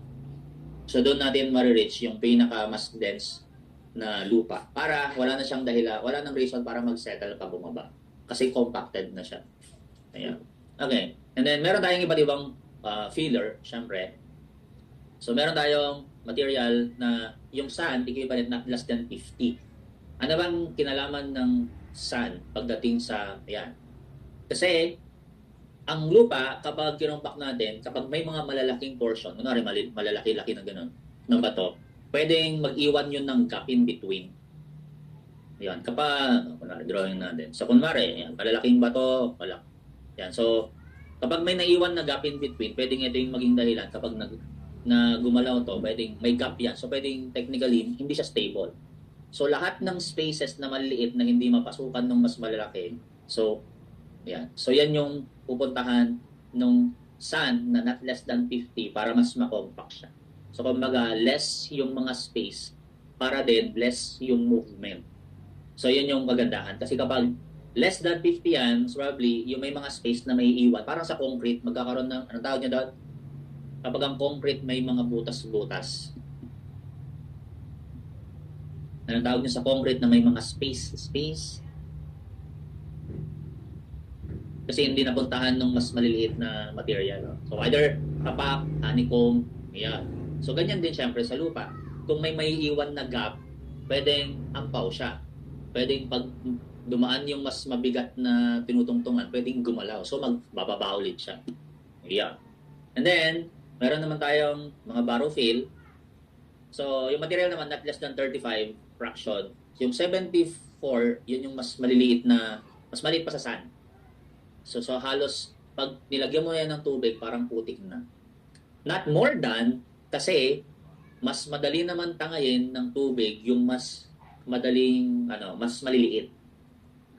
So, doon natin ma-reach yung pinaka mas dense na lupa para wala na siyang dahilan, wala nang reason para mag-settle pa bumaba. Kasi compacted na siya. Ayan. Okay. And then, meron tayong iba't ibang filler, syempre. So, meron tayong material na yung sand, equivalent na less than 50. Ano bang kinalaman ng sand pagdating sa, ayan. Kasi, ang lupa, kapag kinumpak natin, kapag may mga malalaking portion, kunwari malalaki-laki na gano'n, ng bato, pwedeng mag-iwan yun ng gap in between. Yan, kapag, kunwari, drawing natin. So, kunwari, yan, malalaking bato, wala. Yan, so, kapag may naiwan na gap in between, pwedeng ito yung maging dahilan kapag na gumalaw to, pwedeng may gap yan. So, pwedeng technically, hindi siya stable. So, lahat ng spaces na maliliit na hindi mapasukan ng mas malalaki, so, yan. So, yan yung pupuntahan ng sand na not less than 50 para mas makompact siya. So, kumbaga, less yung mga space para din less yung movement. So, yun yung kagandahan. Kasi kapag less than 50 yan, probably, yung may mga space na may iwan. Parang sa concrete, magkakaroon ng, anong tawag niya doon? Kapag ang concrete may mga butas-butas. Anong tawag niya sa concrete na may mga space? Kasi hindi napuntahan ng mas maliliit na material. No? So, either kapak, honeycomb, yan. So, ganyan din syempre sa lupa. Kung may maiiwan na gap, pwedeng ampaw siya. Pwedeng pag dumaan yung mas mabigat na tinutungtungan, pwedeng gumalaw. So, magbababa ulit siya. Yeah. And then, meron naman tayong mga barofill. So, yung material naman, not less than 35 fraction. Yung 74, yun yung mas maliliit pa sa sand. So halos, pag nilagyan mo yan ng tubig, parang putik na. Not more than, kasi, mas madali naman tangayin ng tubig yung mas madaling, mas maliliit.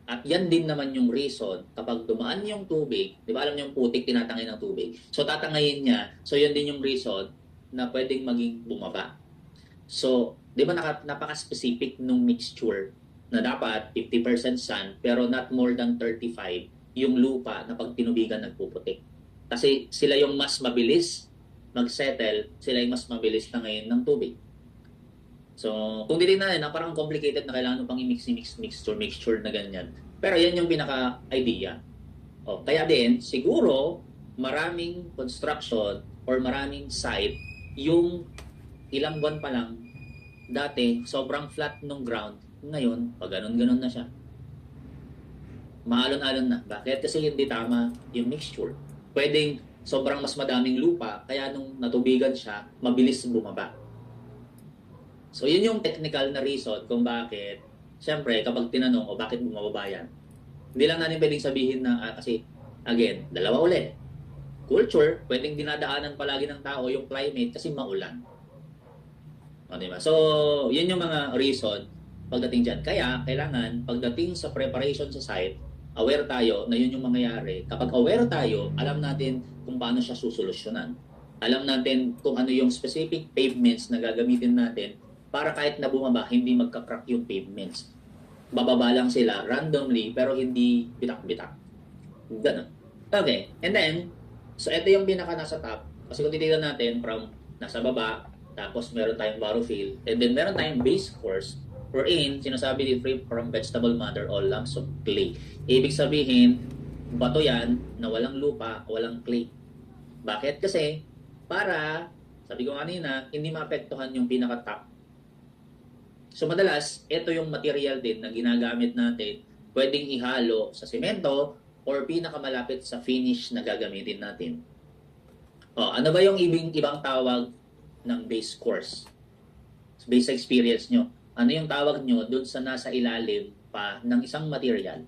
At yan din naman yung reason, kapag dumaan yung tubig, di ba alam niyo yung putik, tinatangay ng tubig. So tatangayin niya, so yun din yung reason na pwedeng maging bumaba. So, di ba napaka-specific nung mixture na dapat 50% sand, pero not more than 35 yung lupa na pag tinubigan nagpuputik. Kasi sila yung mas mabilis mag-settle, sila yung mas mabilis na ngayon ng tubig. So, kung titignan natin, parang complicated na kailangan pang mixture na ganyan. Pero yan yung pinaka-idea. O, kaya din, siguro, maraming construction or maraming site, yung ilang buwan pa lang, dati, sobrang flat nung ground. Ngayon, pag ganun-ganun na siya. Maalon-alon na. Bakit? Kasi hindi tama yung mixture. Pwedeng sobrang mas madaming lupa, kaya nung natubigan siya, mabilis bumaba. So, yun yung technical na reason kung bakit, siyempre, kapag tinanong, o bakit bumababa yan, hindi lang natin pwedeng sabihin na, kasi, again, dalawa ulit. Culture, pwedeng dinadaanan palagi ng tao yung climate kasi maulan. O, diba? So, yun yung mga reason pagdating dyan. Kaya, kailangan, pagdating sa preparation sa site, aware tayo na yun yung mangyayari. Kapag aware tayo, alam natin kung paano siya susolusyonan. Alam natin kung ano yung specific pavements na gagamitin natin para kahit na bumaba, hindi magka-crack yung pavements. Bababa lang sila randomly pero hindi bitak-bitak. Ganun. Okay. And then, so ito yung pinaka nasa top. Kasi kung titignan natin from nasa baba, tapos meron tayong battlefield, and then meron tayong base course, wherein, sinasabi din free from vegetable matter or lumps of clay. Ibig sabihin, bato yan na walang lupa, walang clay. Bakit? Kasi, para, sabi ko kanina, hindi maapektuhan yung pinaka-top. So madalas, ito yung material din na ginagamit natin, pwedeng ihalo sa semento or pinakamalapit sa finish na gagamitin natin. O, ano ba yung ibang tawag ng base course? Base experience nyo. Ano yung tawag nyo doon sa nasa ilalim pa ng isang material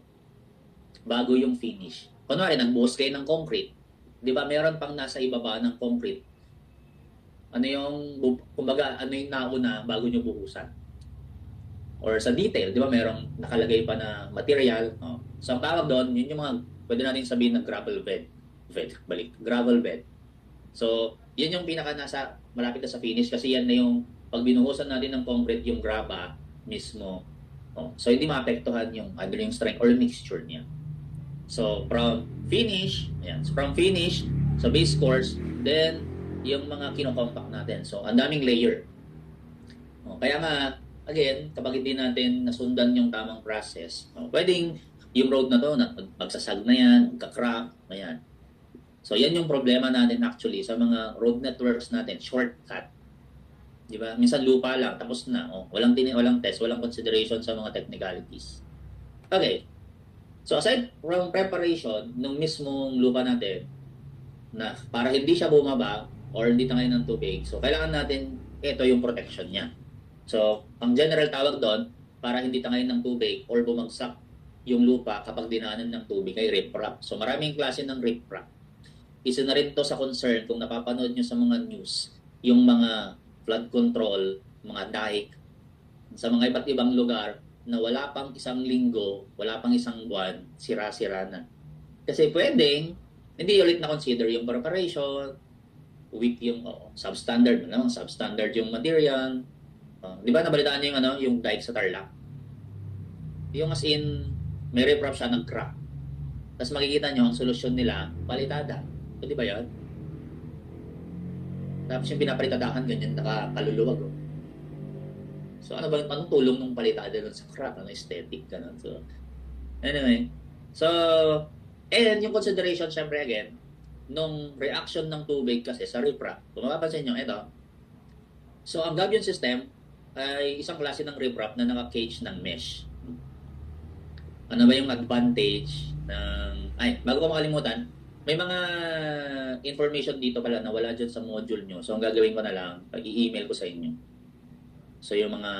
bago yung finish? Kunwari, nagbuhos kayo ng concrete. Di ba, meron pang nasa ibaba ng concrete. Ano yung, kumbaga, ano yung nauna bago nyo buhusan? Or sa detail, di ba, merong nakalagay pa na material. No? So, ang tawag doon, yun yung mga, pwede natin sabihin na gravel bed. Gravel bed. So, yun yung pinaka nasa, malapit na sa finish kasi yan na yung, pag binuhusan natin ng concrete, yung graba mismo. Oh, so, hindi maapektuhan yung either yung strength or mixture niya. So, from finish, ayan, so from finish, sa base course, then, yung mga kinocompact natin. So, ang daming layer. Oh, kaya nga, again, kapag hindi natin nasundan yung tamang process, pwedeng yung road na to, magsasag na yan, magka-crack, ayan. So, yan yung problema natin actually sa mga road networks natin, shortcut. Di ba? Minsan lupa lang, tapos na. Walang test, walang consideration sa mga technicalities. Okay. So, aside from preparation ng mismong lupa natin, na para hindi siya bumaba or hindi tangay ng tubig, so kailangan natin, ito yung protection niya. So, ang general tawag doon, para hindi tangayin ng tubig or bumagsak yung lupa kapag dinaanan ng tubig ay riprap. So, maraming klase ng riprap. Isa na rin to sa concern kung napapanood nyo sa mga news, yung mga flood control, mga dike, sa mga iba't ibang lugar na wala pang isang linggo, wala pang isang buwan, sira-sira na. Kasi pwedeng, hindi ulit na consider yung preparation, weak yung substandard, substandard yung material. Di ba nabalitaan niyo yung dike sa Tarlac? Yung as in, may riprap siya ng crack. Tapos makikita nyo, ang solusyon nila, palitada. So, di ba yan? Tapos yung pinapalitadahan, ganyan, nakakaluluwag. So, ano ba, anong tulong ng palitada dun sa crack? Ano, aesthetic, gano'n. So, anyway. So, and yung consideration, syempre again, nung reaction ng tubig kasi sa riprap, kung mapapansin nyo, ito. So, ang gabion system, ay isang klase ng riprap na naka-cage ng mesh. Ano ba yung advantage ng... Ay, bago ko makalimutan, may mga information dito pala na wala dyan sa module nyo. So, ang gagawin ko na lang, i-email ko sa inyo. So, yung mga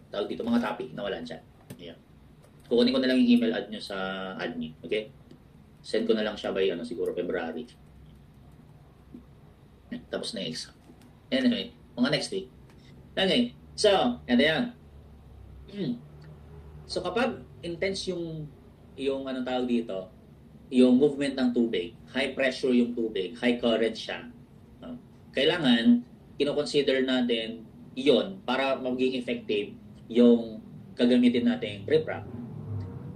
tawag dito, mga topic na wala dyan. Ayan. Kukunin ko na lang yung email ad nyo sa admin. Okay? Send ko na lang siya by, siguro February. Tapos na exam. Anyway, mga next week. Okay. So, ito yan. So, kapag intense yung anong tawag dito, yung movement ng tubig, high pressure yung tubig, high current siya, kailangan, kino-consider natin yon para maging effective yung gagamitin natin riprap.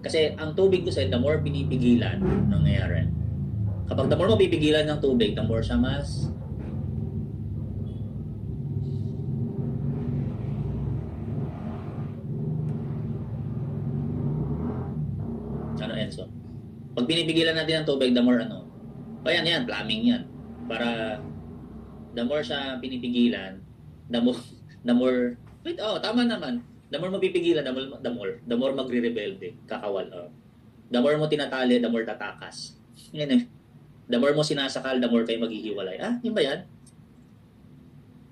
Kasi ang tubig kasi, the more pinipigilan, nangyayari. Kapag the more mo pipigilan ng tubig, the more siya mas ano, Enzo? Pag pinipigilan natin ng tubig, the more ano, o yan, plumbing yan. Para the more siya pinipigilan, the more, wait, tama naman. The more mapipigilan, the more magre-rebelde, kakawal. The more mo tinatali, the more tatakas. Yan eh. The more mo sinasakal, the more kayo maghihiwalay. Yun ba yan?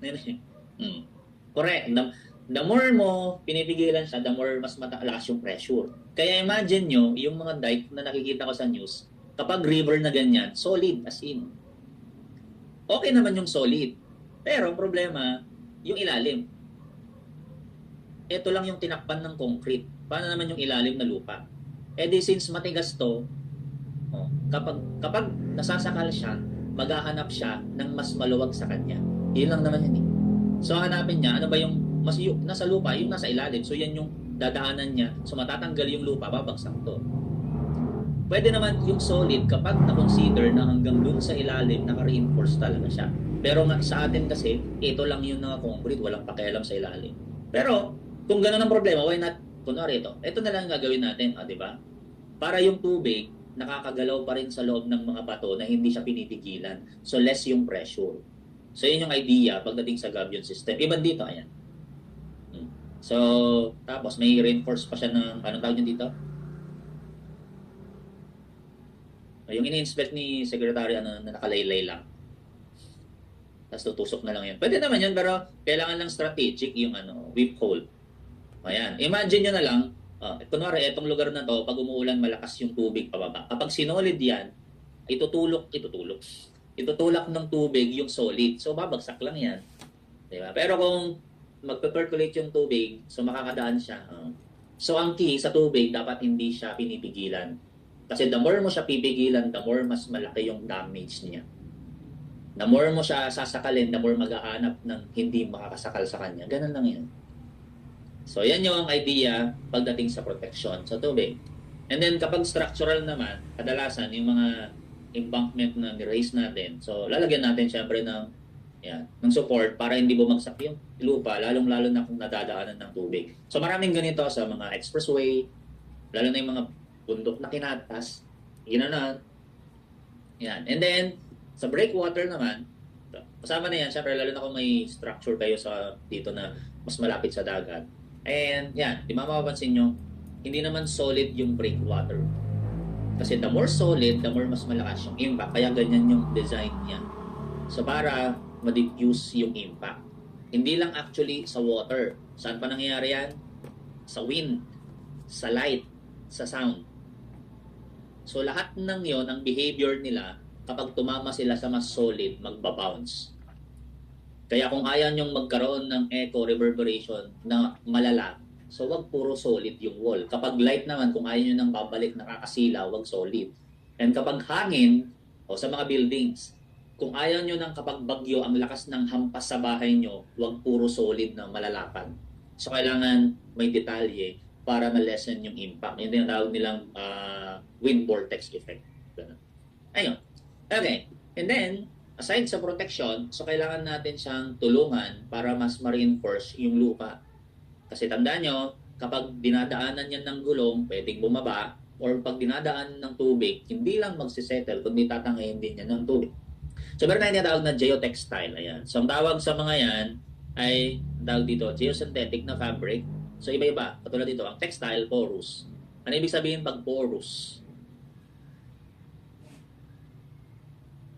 Yan eh. Correct. The more mo pinipigilan siya, the more mas matalas yung pressure. Kaya imagine nyo, yung mga dike na nakikita ko sa news, kapag river na ganyan, solid as in. Okay naman yung solid. Pero problema, yung ilalim. Ito lang yung tinakpan ng concrete. Paano naman yung ilalim na lupa? Since matigas to, kapag nasasakal siya, maghahanap siya ng mas maluwag sa kanya. Yun lang naman yun eh. So hanapin niya, ano ba yung mas yung nasa lupa, yung nasa ilalim. So yan yung dadaanan niya. So matatanggal yung lupa, babagsak to. Pwede naman yung solid kapag na-consider na hanggang dun sa ilalim, naka-reinforce talaga siya. Pero nga sa atin kasi, ito lang yung naka-concrete, walang pakialam sa ilalim. Pero, kung gano'n ang problema, why not, kunwari ito na lang gagawin natin, di ba? Para yung tubig, nakakagalaw pa rin sa loob ng mga bato na hindi siya pinipigilan. So, less yung pressure. So, yun yung idea pagdating sa gabion system. Iban dito, ayan. So, tapos may reinforce pa siya ng, anong tawag nyo dito? Yung ini-inspect ni Secretary na nakalaylay lang. Tapos tutusok na lang yan. Pwede naman yan, pero kailangan lang strategic yung whip hole. Ayan. Imagine nyo na lang, kunwari, itong lugar na to, pag umuulan, malakas yung tubig pababa. Kapag sinolid yan, itutulak ng tubig yung solid. So, babagsak lang yan. Diba? Pero kung magpe-percolate yung tubig, so makakadaan siya. So, ang key sa tubig, dapat hindi siya pinipigilan. Kasi the more mo siya pipigilan, the more mas malaki yung damage niya. The more mo siya sasakalin, the more mag-aanap ng hindi makakasakal sa kanya. Ganun lang yan. So, yan yung idea pagdating sa protection sa tubig. And then, kapag structural naman, kadalasan, yung mga embankment na ni-raise natin, so, lalagyan natin syempre ng support para hindi bumagsak yung lupa, lalong-lalo na kung nadadaanan ng tubig. So, maraming ganito sa mga expressway, lalo na yung mga bundok na kinatas, ginanon. Yan. And then, sa breakwater naman, kasama na yan, syempre, lalo na kung may structure kayo sa dito na mas malapit sa dagat. And yan, di mapapansin nyo, hindi naman solid yung breakwater. Kasi the more solid, the more mas malakas yung impact. Kaya ganyan yung design niya. So para ma-diffuse yung impact. Hindi lang actually sa water. Saan pa nangyayari yan? Sa wind, sa light, sa sound. So lahat ng yon, ang behavior nila, kapag tumama sila sa mas solid, magbabounce. Kaya kung ayaw nyong magkaroon ng echo reverberation na malala, so wag puro solid yung wall. Kapag light naman, kung ayaw nyo nang babalik nakakasila, wag solid. And kapag hangin, o sa mga buildings, kung ayaw nyo nang kapag bagyo ang lakas ng hampas sa bahay nyo, wag puro solid na malalapan. So kailangan may detalye para ma-lessen yung impact. Yun yung tawag nilang wind vortex effect. Ayun. Okay. And then, aside sa protection, so kailangan natin siyang tulungan para mas ma-reinforce yung lupa. Kasi tandaan nyo, kapag dinadaanan yan ng gulong, pwedeng bumaba, or pag dinadaanan ng tubig, hindi lang magsisettle, kundi tatangayin din yan ng tubig. So, meron na yung tawag na geotextile. Ayan. So, ang tawag sa mga yan ay, tawag dito, geosynthetic na fabric. So, iba-iba. Katulad dito, ang textile, porous. Ano ibig sabihin pag porous?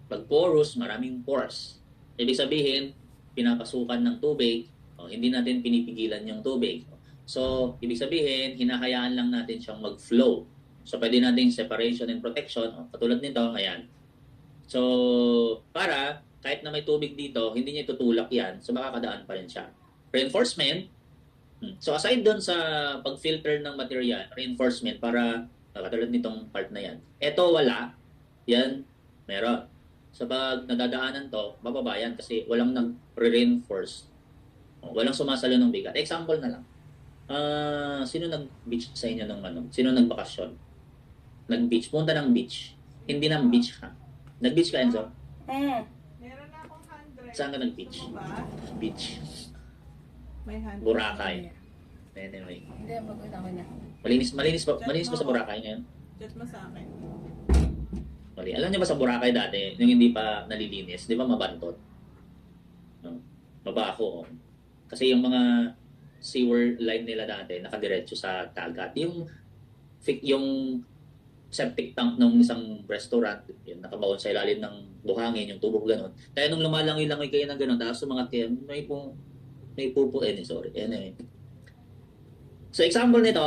Pag porous, maraming pores. Ibig sabihin, pinapasukan ng tubig, hindi natin pinipigilan yung tubig. So, ibig sabihin, hinahayaan lang natin siyang mag-flow. So, pwede natin separation and protection. Katulad nito, ayan. So, para kahit na may tubig dito, hindi niya itutulak yan. So, makakadaan pa rin siya. Reinforcement. So, aside doon sa pag-filter ng material, reinforcement para katulad nitong part na yan. Ito, wala. Yan, meron. So, pag nadadaanan to, bababa yan kasi walang nag-reinforce. Walang sumasalo ng bigat. Example na lang. Sino nag-beach sa inyo nung ano? Sino nagbakasyon? Nag-beach. Punta ng beach. Hindi ng beach ha. Nag-beach ka, Enzo? Meron na akong 100. Saan ka nag-beach? Gusto mo ba? Beach. May 100. Boracay. Anyway. Hindi, mag-una ko na. Malinis ba sa Boracay ngayon? Chat mo sa akin. Mali. Alam niyo ba sa Boracay dati, yung hindi pa nalilinis, di ba mabantot? No? Mabaho. Oh. Kasi yung mga sewer line nila dati, nakadiretso sa dagat. Yung septic tank ng isang restaurant, yun, nakabaon sa ilalim ng buhangin, yung tubog gano'n. Kaya nung lumalangoy-langoy kayo ng gano'n, tapos mga tiyan, may pupo, sorry. Anyway. So example nito,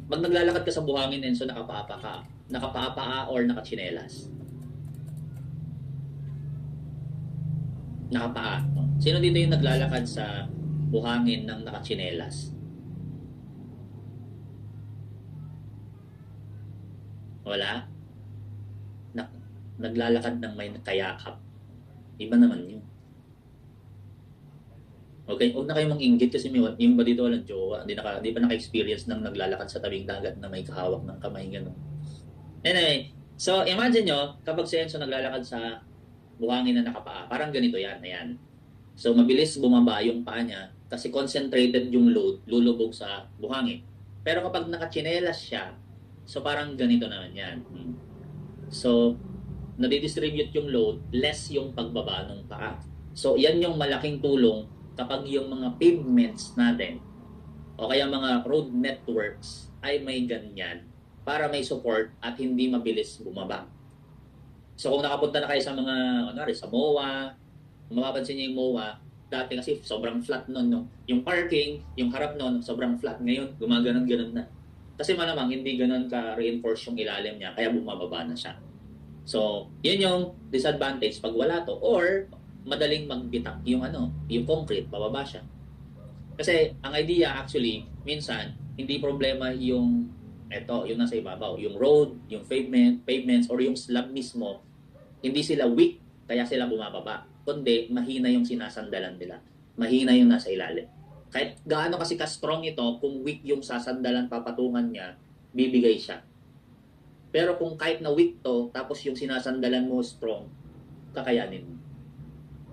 pag naglalakad ka sa buhangin, so nakapaapa ka. Nakapaapa or nakachinelas. Nakapaa. Sino dito yung naglalakad sa buhangin ng nakachinelas? Wala? Naglalakad ng may kayakap. Iba naman yun. Okay, huwag na kayong mang-inggit kasi yung ba dito walang jowa. Di pa naka-experience ng naglalakad sa tabing dagat na may kahawak ng kamay gano'n. Anyway, so imagine nyo, kapag si Enzo naglalakad sa buhangin na nakapaa, parang ganito yan, ayan. So mabilis bumaba yung paa niya kasi concentrated yung load, lulubog sa buhangin. Pero kapag nakachinelas siya, so parang ganito naman yan. So, nadidistribute yung load, less yung pagbaba ng paa. So, yan yung malaking tulong kapag yung mga pavements natin o kaya mga road networks ay may ganyan para may support at hindi mabilis bumaba. So kung nakapunta na kayo sa mga, sa MOA, mapapansin niyo yung MOA, dati kasi sobrang flat nun, no? Yung parking, yung harap nun, sobrang flat. Ngayon, gumaganon-ganon na. Kasi malamang hindi ganon ka-reinforce yung ilalim niya, kaya bumababa na siya. So, yun yung disadvantage pag wala to. Or, madaling magbitak yung concrete, bababa siya. Kasi, ang idea actually, minsan, hindi problema yung nasa ibabaw. Yung road, yung pavements, or yung slab mismo, hindi sila weak, kaya sila bumababa. Kundi, mahina yung sinasandalan nila. Mahina yung nasa ilalim. Kahit gaano kasi ka-strong ito, kung weak yung sasandalan, papatungan niya, bibigay siya. Pero kung kahit na weak to, tapos yung sinasandalan mo strong, kakayanin mo.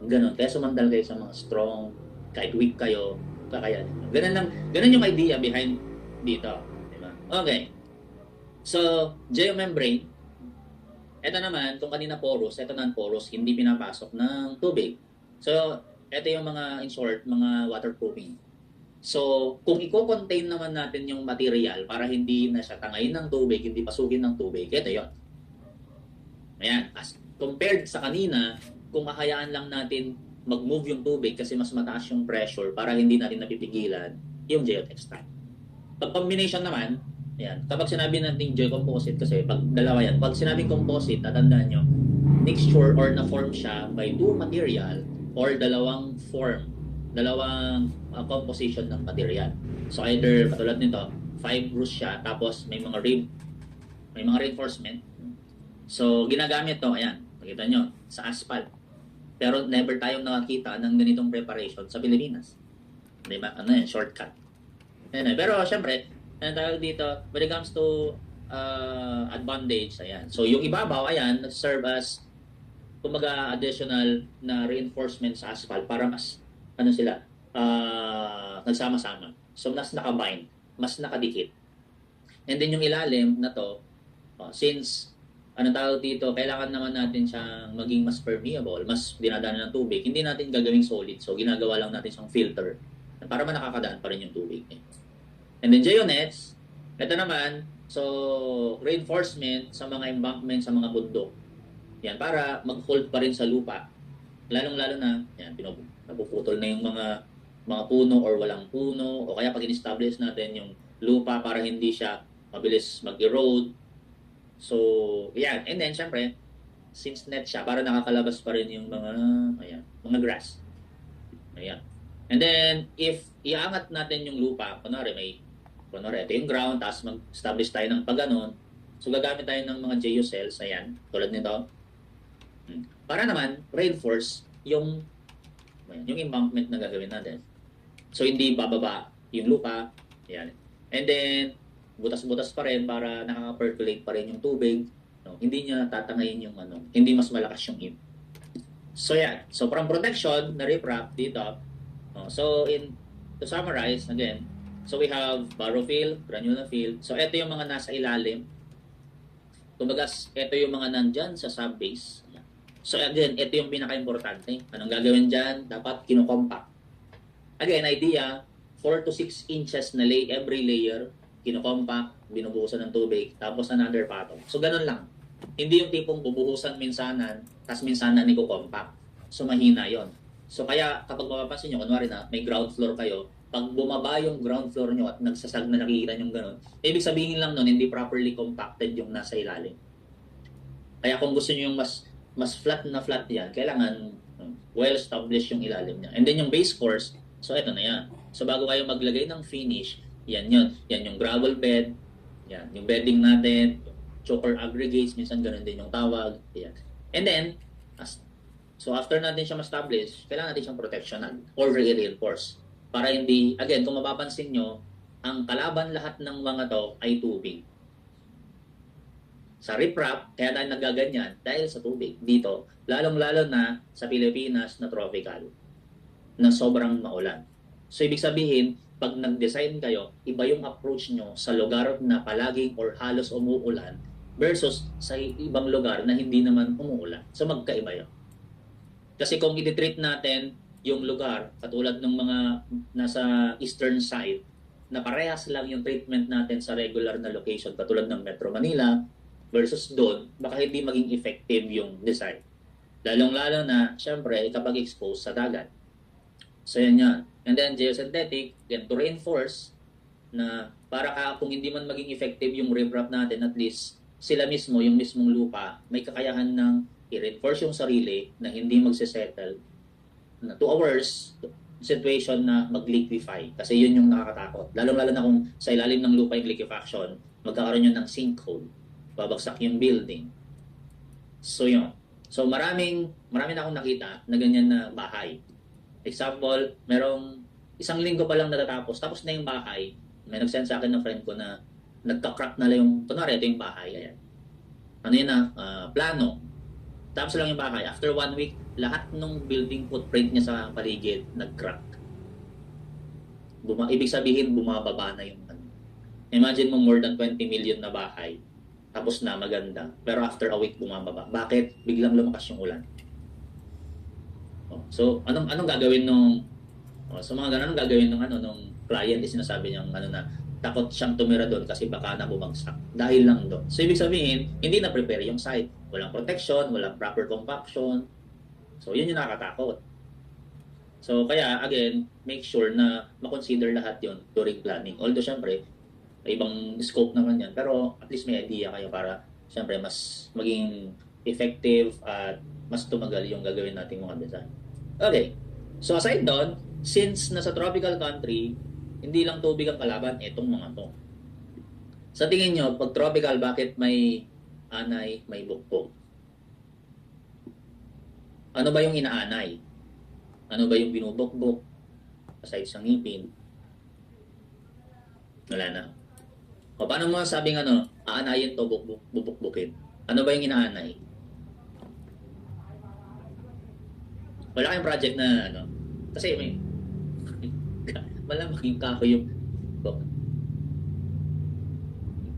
Ganon. Kaya sumandal kayo sa mga strong, kahit weak kayo, kakayanin mo. Ganon yung idea behind dito. Diba? Okay. So, geomembrane, ito naman, kung kanina porous, ito non-porous, hindi pinapasok ng tubig. So, ito yung mga, in short, mga waterproofing. So, kung i-contain naman natin yung material para hindi na siya tangayin ng tubig, hindi pasukin ng tubig, ito yun. Ayan. As compared sa kanina, kung mahayaan lang natin mag-move yung tubig kasi mas mataas yung pressure para hindi natin napipigilan yung geotextile. Pag combination naman, ayan, kapag sinabi natin geocomposite kasi, pag dalawa yan, pag sinabing composite, tatandaan nyo, mixture or na-form siya by two material or dalawang composition ng material. So either, katulad nito, fibrous siya, tapos may mga reinforcement. So ginagamit to, ayan, makita nyo, sa asphalt. Pero never tayong nakakita ng ganitong preparation sa Pilipinas. Diba? Shortcut. Pero syempre, tawag dito, when it comes to advantage, ayan. So yung ibabaw, ayan, serve as kumbaga additional na reinforcement sa asphalt para mas nagsama-sama. So mas nakabind, mas nakadikit. And then yung ilalim na to, since tawag dito, kailangan naman natin siyang maging mas permeable, mas dinadaanan ng tubig, hindi natin gagawing solid. So ginagawa lang natin siyang filter para nakakadaan pa rin yung tubig. And then geonets, ito naman, so reinforcement sa mga embankment, sa mga bundok. Yan, para mag-hold pa rin sa lupa. Lalong-lalo na, yan, napuputol na yung mga puno or walang puno, o kaya pag in-establish natin yung lupa para hindi siya mabilis mag-erode. So, yan. And then, syempre, since net siya, para nakakalabas pa rin yung mga grass. Ayan. And then, if iaangat natin yung lupa, kunwari, ito yung ground, tapos mag-establish tayo ng pag-ganon. So, gagamit tayo ng mga geocells, ayan, tulad nito. Para naman, reinforce yung embankment na gagawin natin. So, hindi bababa yung lupa. Yan. And then, butas-butas pa rin para nakaka-percolate pa rin yung tubig. No? Hindi niya tatangayin yung hindi mas malakas yung ip. So, yan. So, from protection na riprap dito. So, to summarize, again, so we have barophil, granular fill. So, ito yung mga nasa ilalim. Kumbaga, ito yung mga nandyan sa subbase. So, again, ito yung pinaka-importante. Anong gagawin dyan? Dapat kinukompact. Again, idea, 4 to 6 inches na every layer, kinukompact, binubuhusan ng tubig, tapos another patong. So, ganun lang. Hindi yung tipong bubuhusan minsanan, tapos minsanan iko-compact. So, mahina yon. So, kaya kapag mapapansin nyo, kunwari na may ground floor kayo, pag bumaba yung ground floor nyo at nagsasag na nakikita nyo gano'n, ibig sabihin lang nun, hindi properly compacted yung nasa ilalim. Kaya kung gusto nyo yung mas flat na flat yan, kailangan well-established yung ilalim niya. And then yung base course, so eto na yan. So bago kayo maglagay ng finish, yan yun. Yan yung gravel bed, yan, yung bedding natin, choker aggregates, minsan ganun din yung tawag. Yan. And then, so after natin siya ma-establish, kailangan natin siyang protectionan or reinforce. Para hindi, again, kung mapapansin nyo, ang kalaban lahat ng mga to ay tubig. Sa riprap, kaya tayo nagaganyan dahil sa tubig. Dito, lalong-lalo na sa Pilipinas na tropical, na sobrang maulan. So, ibig sabihin, pag nag-design kayo, iba yung approach nyo sa lugar na palaging or halos umuulan versus sa ibang lugar na hindi naman umuulan. So, magkaiba yun. Kasi kung i-treat natin yung lugar, katulad ng mga nasa eastern side, na parehas lang yung treatment natin sa regular na location, katulad ng Metro Manila, versus doon, baka hindi maging effective yung design. Lalong-lalo na, syempre, kapag exposed sa dagat. So, yan yan. And then, geosynthetic, yan, to reinforce na para kung hindi man maging effective yung riprap natin, at least sila mismo, yung mismong lupa, may kakayahan ng i-reinforce yung sarili na hindi magsisettle na 2 hours situation na mag-liquefy. Kasi yun yung nakakatakot. Lalong-lalo na kung sa ilalim ng lupa yung liquefaction, magkakaroon yun ng sinkhole. Babagsak yung building. So yun. So marami na akong nakita na ganyan na bahay. Example, merong isang linggo pa lang natatapos, tapos na yung bahay. May nag-send sa akin ng friend ko na nagka-crack na lang yung, kunwari ito yung bahay. Ayan. Ano yun na? Plano. Tapos lang yung bahay. After 1 week, lahat ng building footprint niya sa paligid nag-crack. Ibig sabihin, bumababa na yung Imagine mo more than 20 million na bahay. Tapos na, maganda. Pero after a week, bumababa. Bakit? Biglang lumakas yung ulan. So, anong gagawin nung so mga ganun, anong gagawin nung client is sinasabi niyang na takot siyang tumira doon kasi baka na bumagsak. Dahil lang doon. So, ibig sabihin, hindi na prepare yung site. Walang protection, walang proper compaction. So, yun yung nakakatakot. So, kaya, again, make sure na makonsider lahat yun during planning. Although, syempre, ibang scope naman yan. Pero, at least may idea kayo para, syempre, mas maging effective at mas tumagal yung gagawin nating mga design. Okay. So, aside doon, since nasa tropical country, hindi lang tubig ang kalaban, etong mga to. Sa tingin nyo, pag tropical, bakit may anay, may bukbog? Ano ba yung inaanay? Ano ba yung binubukbok? Aside sa ngipin? Wala na. O paano mo sabing aanayin to, bubukbukin? Ano ba yung inaanay? Wala kayong project na kasi may malamang yung kahoy yung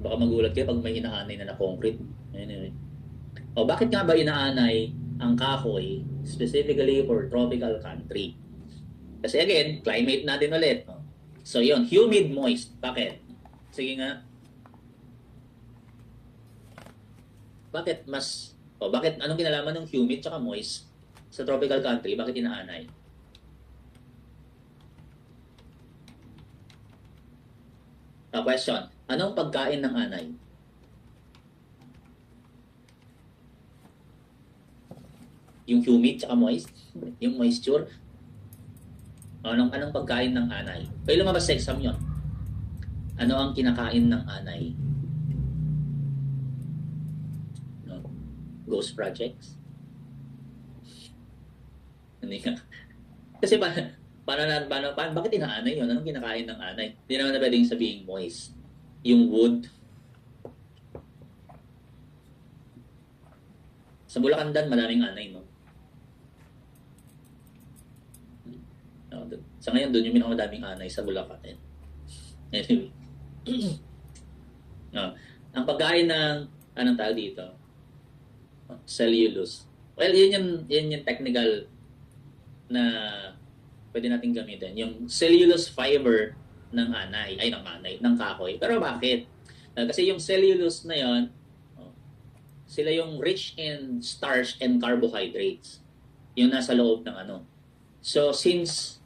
baka magulat kayo pag may inaanay na concrete. Anyway. O bakit nga ba inaanay ang kahoy specifically for tropical country? Kasi again, climate natin ulit. So yun, humid, moist. Bakit? Sige nga. Bakit anong kinalaman ng humid tsaka moist sa tropical country? Bakit inaanay? Question. Anong pagkain ng anay? Yung humid tsaka moist? Yung moisture? Anong pagkain ng anay? Pwede lumabas sa exam yun. Ano ang kinakain ng anay? Ghost projects? Hindi ka. Kasi Bakit inaanay yun? Anong kinakain ng anay? Hindi naman na pwedeng sabihing moist. Yung wood. Sa Bulacandan, maraming anay, no? Sa ngayon, doon yung pinakamadaming anay sa Bulacan. Anyway. No. Ang pagkain ng, anong tawag dito? Cellulose. Well, yun yung technical na pwede natin gamitin. Yung cellulose fiber ng kahoy. Pero bakit? Kasi yung cellulose na yon, sila yung rich in starch and carbohydrates. Yung nasa loob ng ano. So, since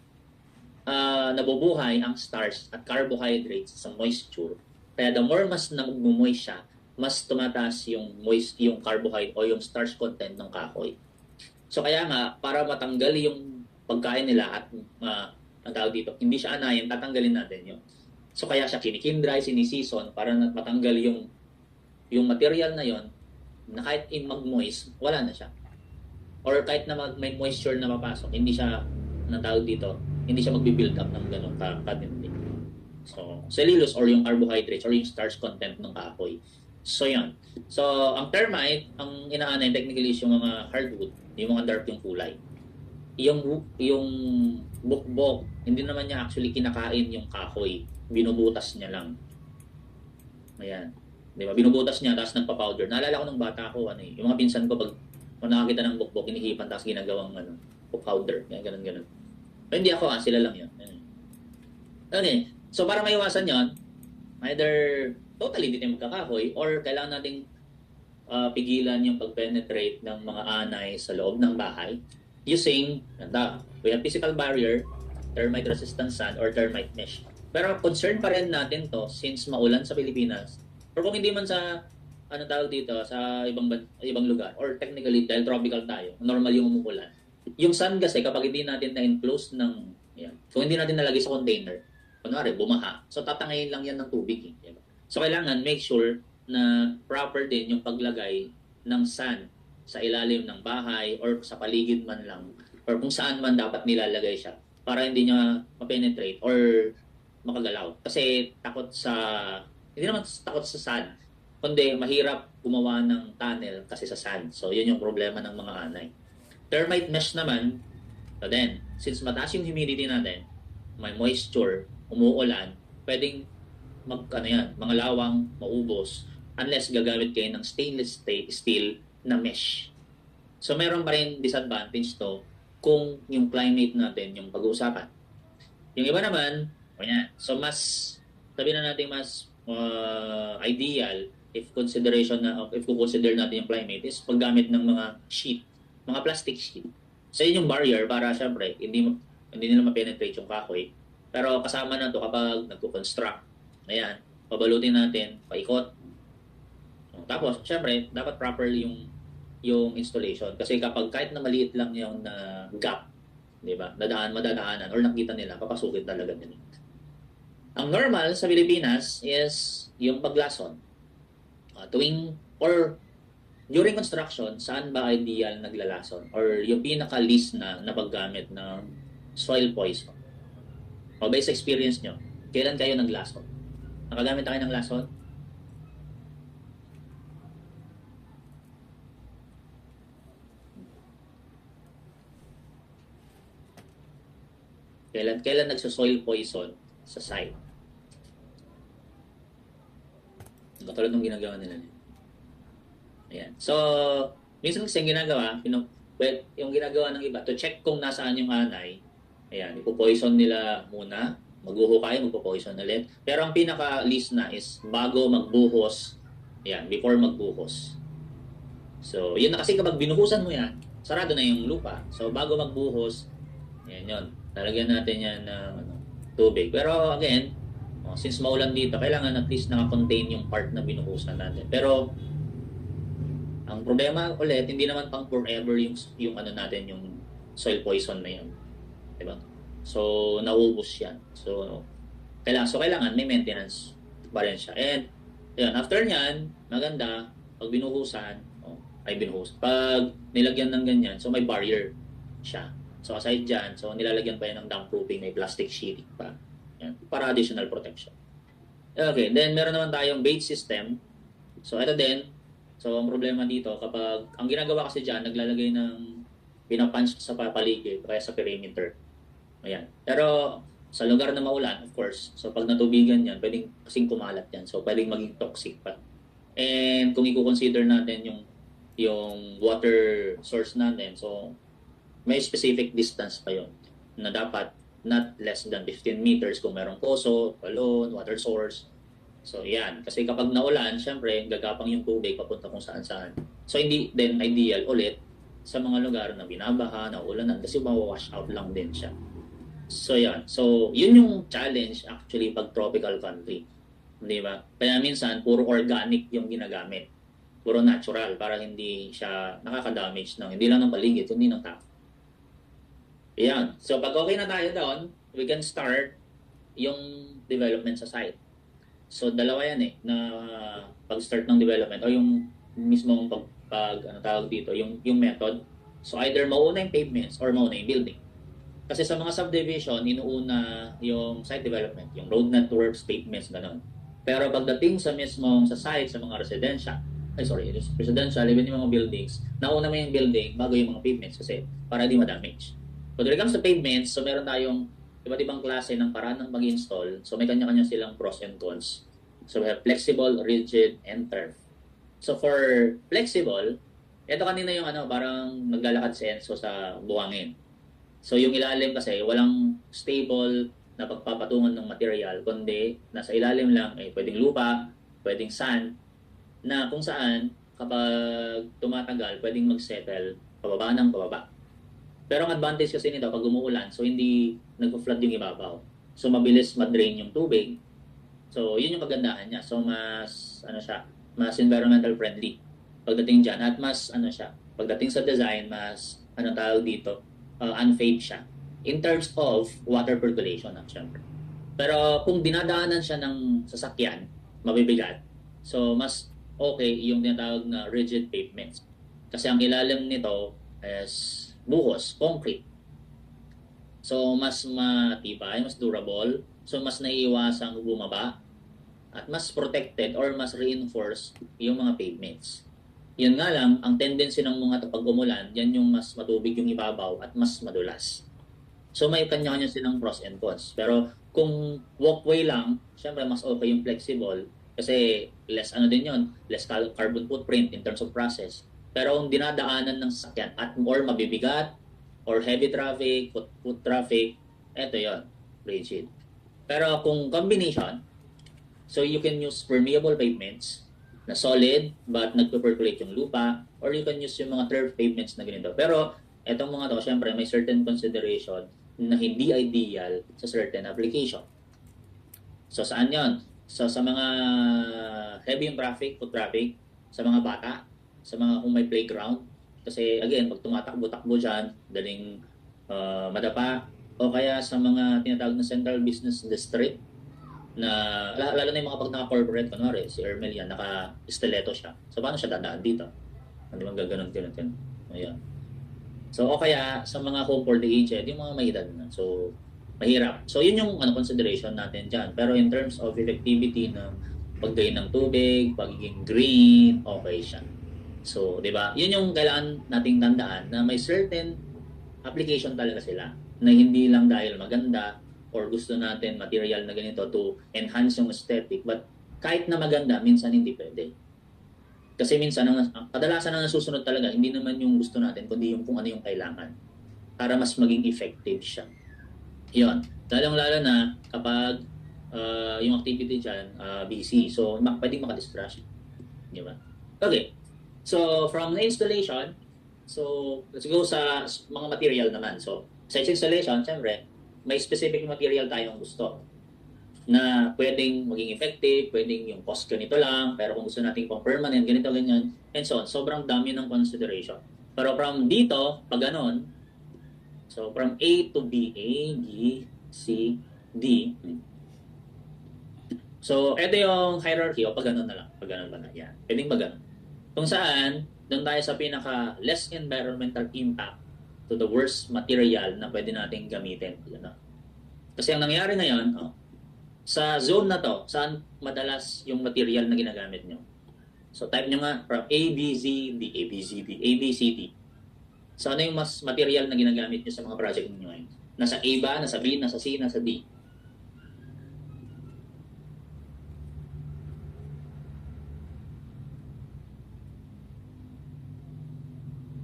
nabubuhay ang starch at carbohydrates sa moisture, kaya the more mas nagmo-moist siya, mas tumataas yung carbohydrate o yung starch content ng kahoy. So, kaya nga, para matanggal yung pagkain nila at ang tawag dito, hindi siya anayin, tatanggalin natin yun. So, kaya siya kinikindry, sinisison para matanggal yung material na yon na kahit mag-moist, wala na siya. Or kahit na may moisture na mapasok, hindi siya, tawag dito, hindi siya magbi-build up ng gano'ng katindi. So, cellulose or yung carbohydrates or yung starch content ng kahoy. So, yan. So, ang termite, ang inaanay technically is yung mga hardwood, yung mga dark yung kulay. Yung bukbok, hindi naman niya actually kinakain yung kahoy. Binubutas niya lang. Ayan. Di ba? Binubutas niya, tapos nagpa-powder. Naalala ko nung bata ko, yung mga pinsan ko, pag nakakita ng bukbok, inihipan, tapos ginagawang powder. Ganun. Pero hindi ako, sila lang yun. Okay. So, para maiwasan yun, either totally hindi tayo magkakahoy or kailangan nating pigilan yung pag-penetrate ng mga anay sa loob ng bahay using, we have physical barrier, termite resistant sand, or termite mesh. Pero concern pa rin natin to since maulan sa Pilipinas. Or kung hindi man sa, tawag dito, sa ibang lugar, or technically dahil tropical tayo, normal yung umuulan. Yung sun kasi kapag hindi natin na-enclose kung hindi natin nalagay sa container, kunwari, bumaha. So, tatangayin lang yan ng tubig. Diba? So, kailangan make sure na proper din yung paglagay ng sand sa ilalim ng bahay or sa paligid man lang or kung saan man dapat nilalagay siya para hindi niya ma-penetrate or makagalaw. Kasi hindi naman takot sa sand, kundi mahirap gumawa ng tunnel kasi sa sand. So, yun yung problema ng mga anay. Termite mesh naman, so then, since mataas yung humidity natin, may moisture, umuulan, pwedeng mga lawang, maubos, unless gagamit kayo ng stainless steel na mesh. So, meron pa rin disadvantage to kung yung climate natin yung pag-uusapan. Yung iba naman, so sabi na natin mas ideal if consider natin yung climate is paggamit ng mga sheet, mga plastic sheet. So, yun yung barrier para syempre hindi nila ma-penetrate yung kahoy. Pero kasama na to kapag nagko-construct. Ayan, pabalutin natin, paikot. Tapos, syempre, dapat properly yung installation. Kasi kapag kahit na maliit lang yung gap, di ba, madadaanan, or nakita nila, papasukin talaga nila. Ang normal sa Pilipinas is yung paglason. During construction, saan ba ideal naglalason? Or yung pinaka-least na paggamit ng soil poison? O based sa experience nyo, kailan kayo naglason? Nakagamit na kayo ng lason? Kailan nagso-soil poison sa site? Katulad ng ginagawa nila. Ayan. So, minsan kasi yung ginagawa, yung ginagawa ng iba, to check kung nasaan yung anay, ayan, ipo-poison nila muna, maghuhukay, magpo-poison ulit. Pero ang pinaka-least na is bago magbuhos, ayan, before magbuhos. So, yun na kasi kapag binuhusan mo yan, sarado na yung lupa. So, bago magbuhos, ayan yun, lalagyan natin yan ng tubig. Pero again, since maulan dito, kailangan at least naka-contain yung part na binuhusan natin. Pero, ang problema ulit, hindi naman pang forever yung natin, yung soil poison na yan. Diba? So, nauubos yan. So, kailangan may maintenance pa rin siya. And, yun, after nyan, maganda, pag binuhusan, pag nilagyan ng ganyan, so may barrier siya. So aside dyan, so nilalagyan pa yan ng damp proofing, may plastic sheeting pa. Yan, para additional protection. Okay, then meron naman tayong bait system. So ito din, so ang problema dito, kapag, ang ginagawa kasi dyan, naglalagay ng pinapunch sa paligid, kaya sa perimeter. Ayan. Pero sa lugar na maulan, of course, so pag natubigan yan, pwedeng kasing kumalat yan. So pwedeng maging toxic pa. And kung i-consider natin yung water source natin, so may specific distance pa yon na dapat not less than 15 meters kung merong poso, balon, water source. So yan, kasi kapag naulan, syempre gagapang yung tubig papunta kung saan-saan. So hindi din ideal ulit sa mga lugar na binabaha, naulanan, kasi mawawash out lang din siya. So yan, so yun yung challenge actually pag tropical country. Di ba? Kaya minsan, puro organic yung ginagamit. Puro natural para hindi siya nakaka-damage hindi lang ng paligid, kundi ng tao. Yan. So pag okay na tayo doon, we can start yung development sa site. So dalawa yan na pag-start ng development o yung mismong ano tawag dito, yung method. So either mauna yung pavements or mauna yung building. Kasi sa mga subdivision, inuuna yung site development, yung road networks, pavements, gano'n. Pero pagdating sa mismong sa site, sa mga residential, even yung mga buildings, nauna mo yung building bago yung mga pavements kasi para di ma-damage. When it comes to pavements, so meron tayong iba't ibang klase ng paraan ng mag-install. So may kanya-kanya silang pros and cons. So we have flexible, rigid, and turf. So for flexible, ito kanina yung parang naglalakad si Enzo sa buwangin. So yung ilalim kasi walang stable na pagpapatungan ng material, kundi nasa ilalim lang pwedeng lupa, pwedeng sand, na kung saan kapag tumatagal, pwedeng mag-settle pababa ng pababa. Pero ang advantage kasi nito pag umuulan, so hindi nagpo-flood yung ibabaw. So mabilis ma-drain yung tubig. So yun yung kagandahan niya. So mas mas environmental friendly pagdating diyan at mas pagdating sa design, mas tawag dito, unfade siya in terms of water percolation syempre. Pero kung dinadaanan siya ng sasakyan, mabibigat. So mas okay yung tinatawag na rigid pavements. Kasi ang ilalim nito is buhos, concrete. So mas matibay, mas durable, so mas naiiwasang bumaba at mas protected or mas reinforced yung mga pavements. Yun nga lang, ang tendency ng mga pag umulan, yan yung mas matubig yung ibabaw at mas madulas. So may kanya-kanya silang pros and cons. Pero kung walkway lang, syempre mas okay yung flexible kasi less din yon, less carbon footprint in terms of process. Pero kung dinadaanan ng sasakyan at more mabibigat or heavy traffic, foot traffic, eto yon, rigid. Pero kung combination, so you can use permeable pavements na solid but nagpe-percolate yung lupa, or you can use yung mga turf pavements na ganito. Pero etong mga to, syempre may certain consideration na hindi ideal sa certain application. So saan yon? So sa mga heavy yung traffic, foot traffic, sa mga bata, sa mga kung may playground, kasi again, pag tumatakbo-takbo dyan, daling madapa, o kaya sa mga tinatawag na central business district, na lalo na yung mga pag naka-corporate, kunwari, si Ermel yan, naka-stiletto siya. So paano siya dadaan dito? Hindi man gaganon. Ayan. So o kaya sa mga home for the aged, yung mga may edad na. So mahirap. So yun yung consideration natin dyan. Pero in terms of effectivity ng pag-drain ng tubig, pagiging green, okay siya. So, di ba? Yun yung kailangan nating tandaan na may certain application talaga sila na hindi lang dahil maganda or gusto natin material na ganito to enhance yung aesthetic, but kahit na maganda, minsan hindi pwede. Kasi minsan, kadalasan na nasusunod talaga, hindi naman yung gusto natin, kundi yung kung ano yung kailangan para mas maging effective siya. Yun. Lalong-lalo na kapag yung activity dyan, busy. So, pwedeng makadistract. Di ba? Okay. So, from the installation, so, let's go sa mga material naman. So, sa installation, syempre, may specific material tayong gusto na pwedeng maging effective, pwedeng yung cost ganito lang, pero kung gusto natin pang permanent, ganito, ganyan, and so on. Sobrang dami ng consideration. Pero from dito, pag ganon, so from A to B, A, B, C, D. So, ito yung hierarchy, o pag ganon na lang. Pag ganon ba na? Yan. Pwedeng pag ganon. Kung saan, doon tayo sa pinaka less environmental impact to the worst material na pwede nating gamitin. Ano? Kasi ang nangyari ngayon, sa zone na to, saan madalas yung material na ginagamit nyo? So type nyo nga from A, B, Z, D, A, B, Z, D, A, B, C, D. So ano yung mas material na ginagamit nyo sa mga project nyo ngayon? Nasa A ba? Nasa B? Nasa C? Nasa D?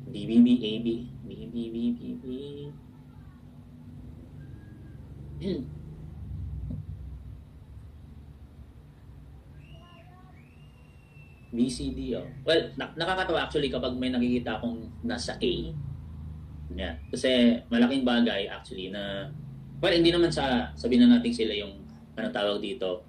B, B, B, A, B, B, B, B, B, B. BCD, Well, nakakatawa actually kapag may nakikita akong nasa A. Yan. Kasi malaking bagay actually na, well, hindi naman sabihin na natin sila yung, anong tawag dito,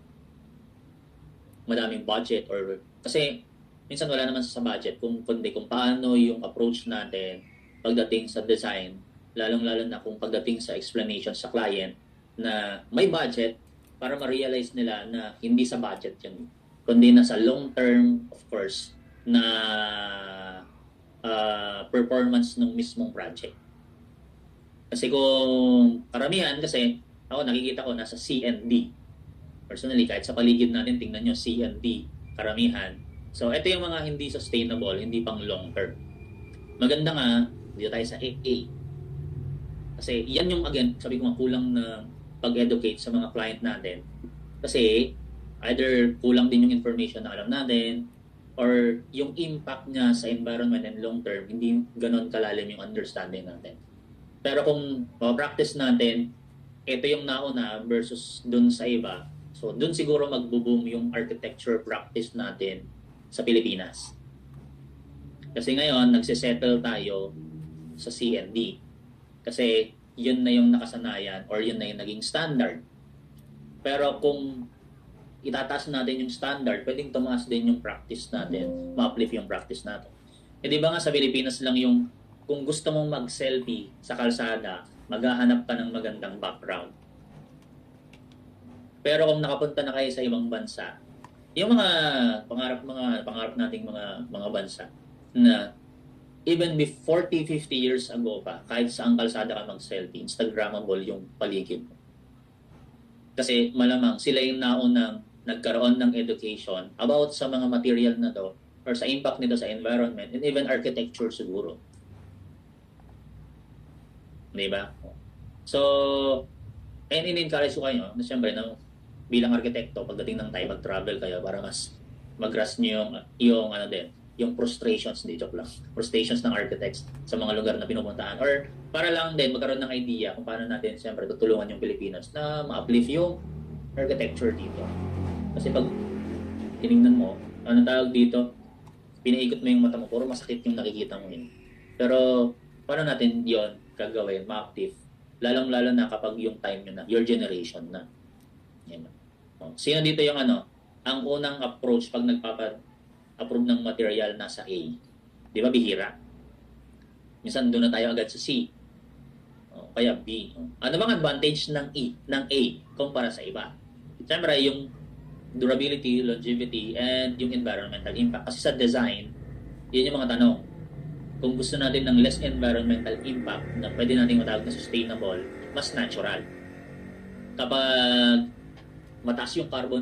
madaming budget or, kasi minsan wala naman sa budget, kundi kung paano yung approach natin pagdating sa design, lalong-lalo na kung pagdating sa explanation sa client na may budget para ma-realize nila na hindi sa budget yun, kundi na sa long term, of course, na performance ng mismong project. Kasi kung karamihan, kasi ako nakikita ko nasa C and D. Personally, kahit sa paligid natin, tingnan nyo C and D, karamihan. So, ito yung mga hindi sustainable, hindi pang long term. Maganda nga, dito tayo sa AA. Kasi yan yung, again, sabi ko nga, kulang na pag-educate sa mga client natin. Kasi either kulang din yung information na alam natin or yung impact niya sa environment and long term, hindi ganon kalalim yung understanding natin. Pero kung practice natin, ito yung nauna versus dun sa iba, so dun siguro magbo-boom yung architecture practice natin sa Pilipinas. Kasi ngayon, nagsisettle tayo sa C&D. Kasi yun na yung nakasanayan or yun na yung naging standard. Pero kung itataas natin yung standard, pwedeng tumaas din yung practice natin, ma-uplift yung practice natin. E di ba nga sa Pilipinas lang yung kung gusto mong mag-selfie sa kalsada, maghahanap ka ng magandang background. Pero kung nakapunta na kayo sa ibang bansa, yung mga pangarap nating mga bansa na even before 40-50 years ago pa, kahit sa kalsada ka mag-selfie, Instagrammable yung paligid mo. Kasi malamang sila yung naunang nagkaroon ng education about sa mga material na to or sa impact nito sa environment and even architecture siguro. Diba? So, and in-encourage ko kayo na siyempre na bilang arkitekto, pagdating ng time, mag-travel kayo para mas mag-grasp nyo yung yung frustrations, hindi joke lang, frustrations ng architects sa mga lugar na pinupuntahan or para lang din magkaroon ng idea kung paano natin siyempre tutulungan yung Pilipinas na ma-uplift yung architecture dito. Kasi pag tinignan mo, ano tawag dito, pinaikot mo yung mata mo, puro masakit yung nakikita mo yun. Pero paano natin yon gagawin, ma-active, lalong-lalo na kapag yung time nyo na, your generation na. Yan. Sino dito yung ang unang approach pag nagpapa-approve ng material nasa A? Di ba bihira? Minsan doon na tayo agad sa C. Kaya B. Ano bang advantage ng A kumpara sa iba? Siyempre, yung durability, longevity, and yung environmental impact. Kasi sa design, yun yung mga tanong. Kung gusto natin ng less environmental impact na pwede natin matawag na sustainable, mas natural. Kapag mataas yung carbon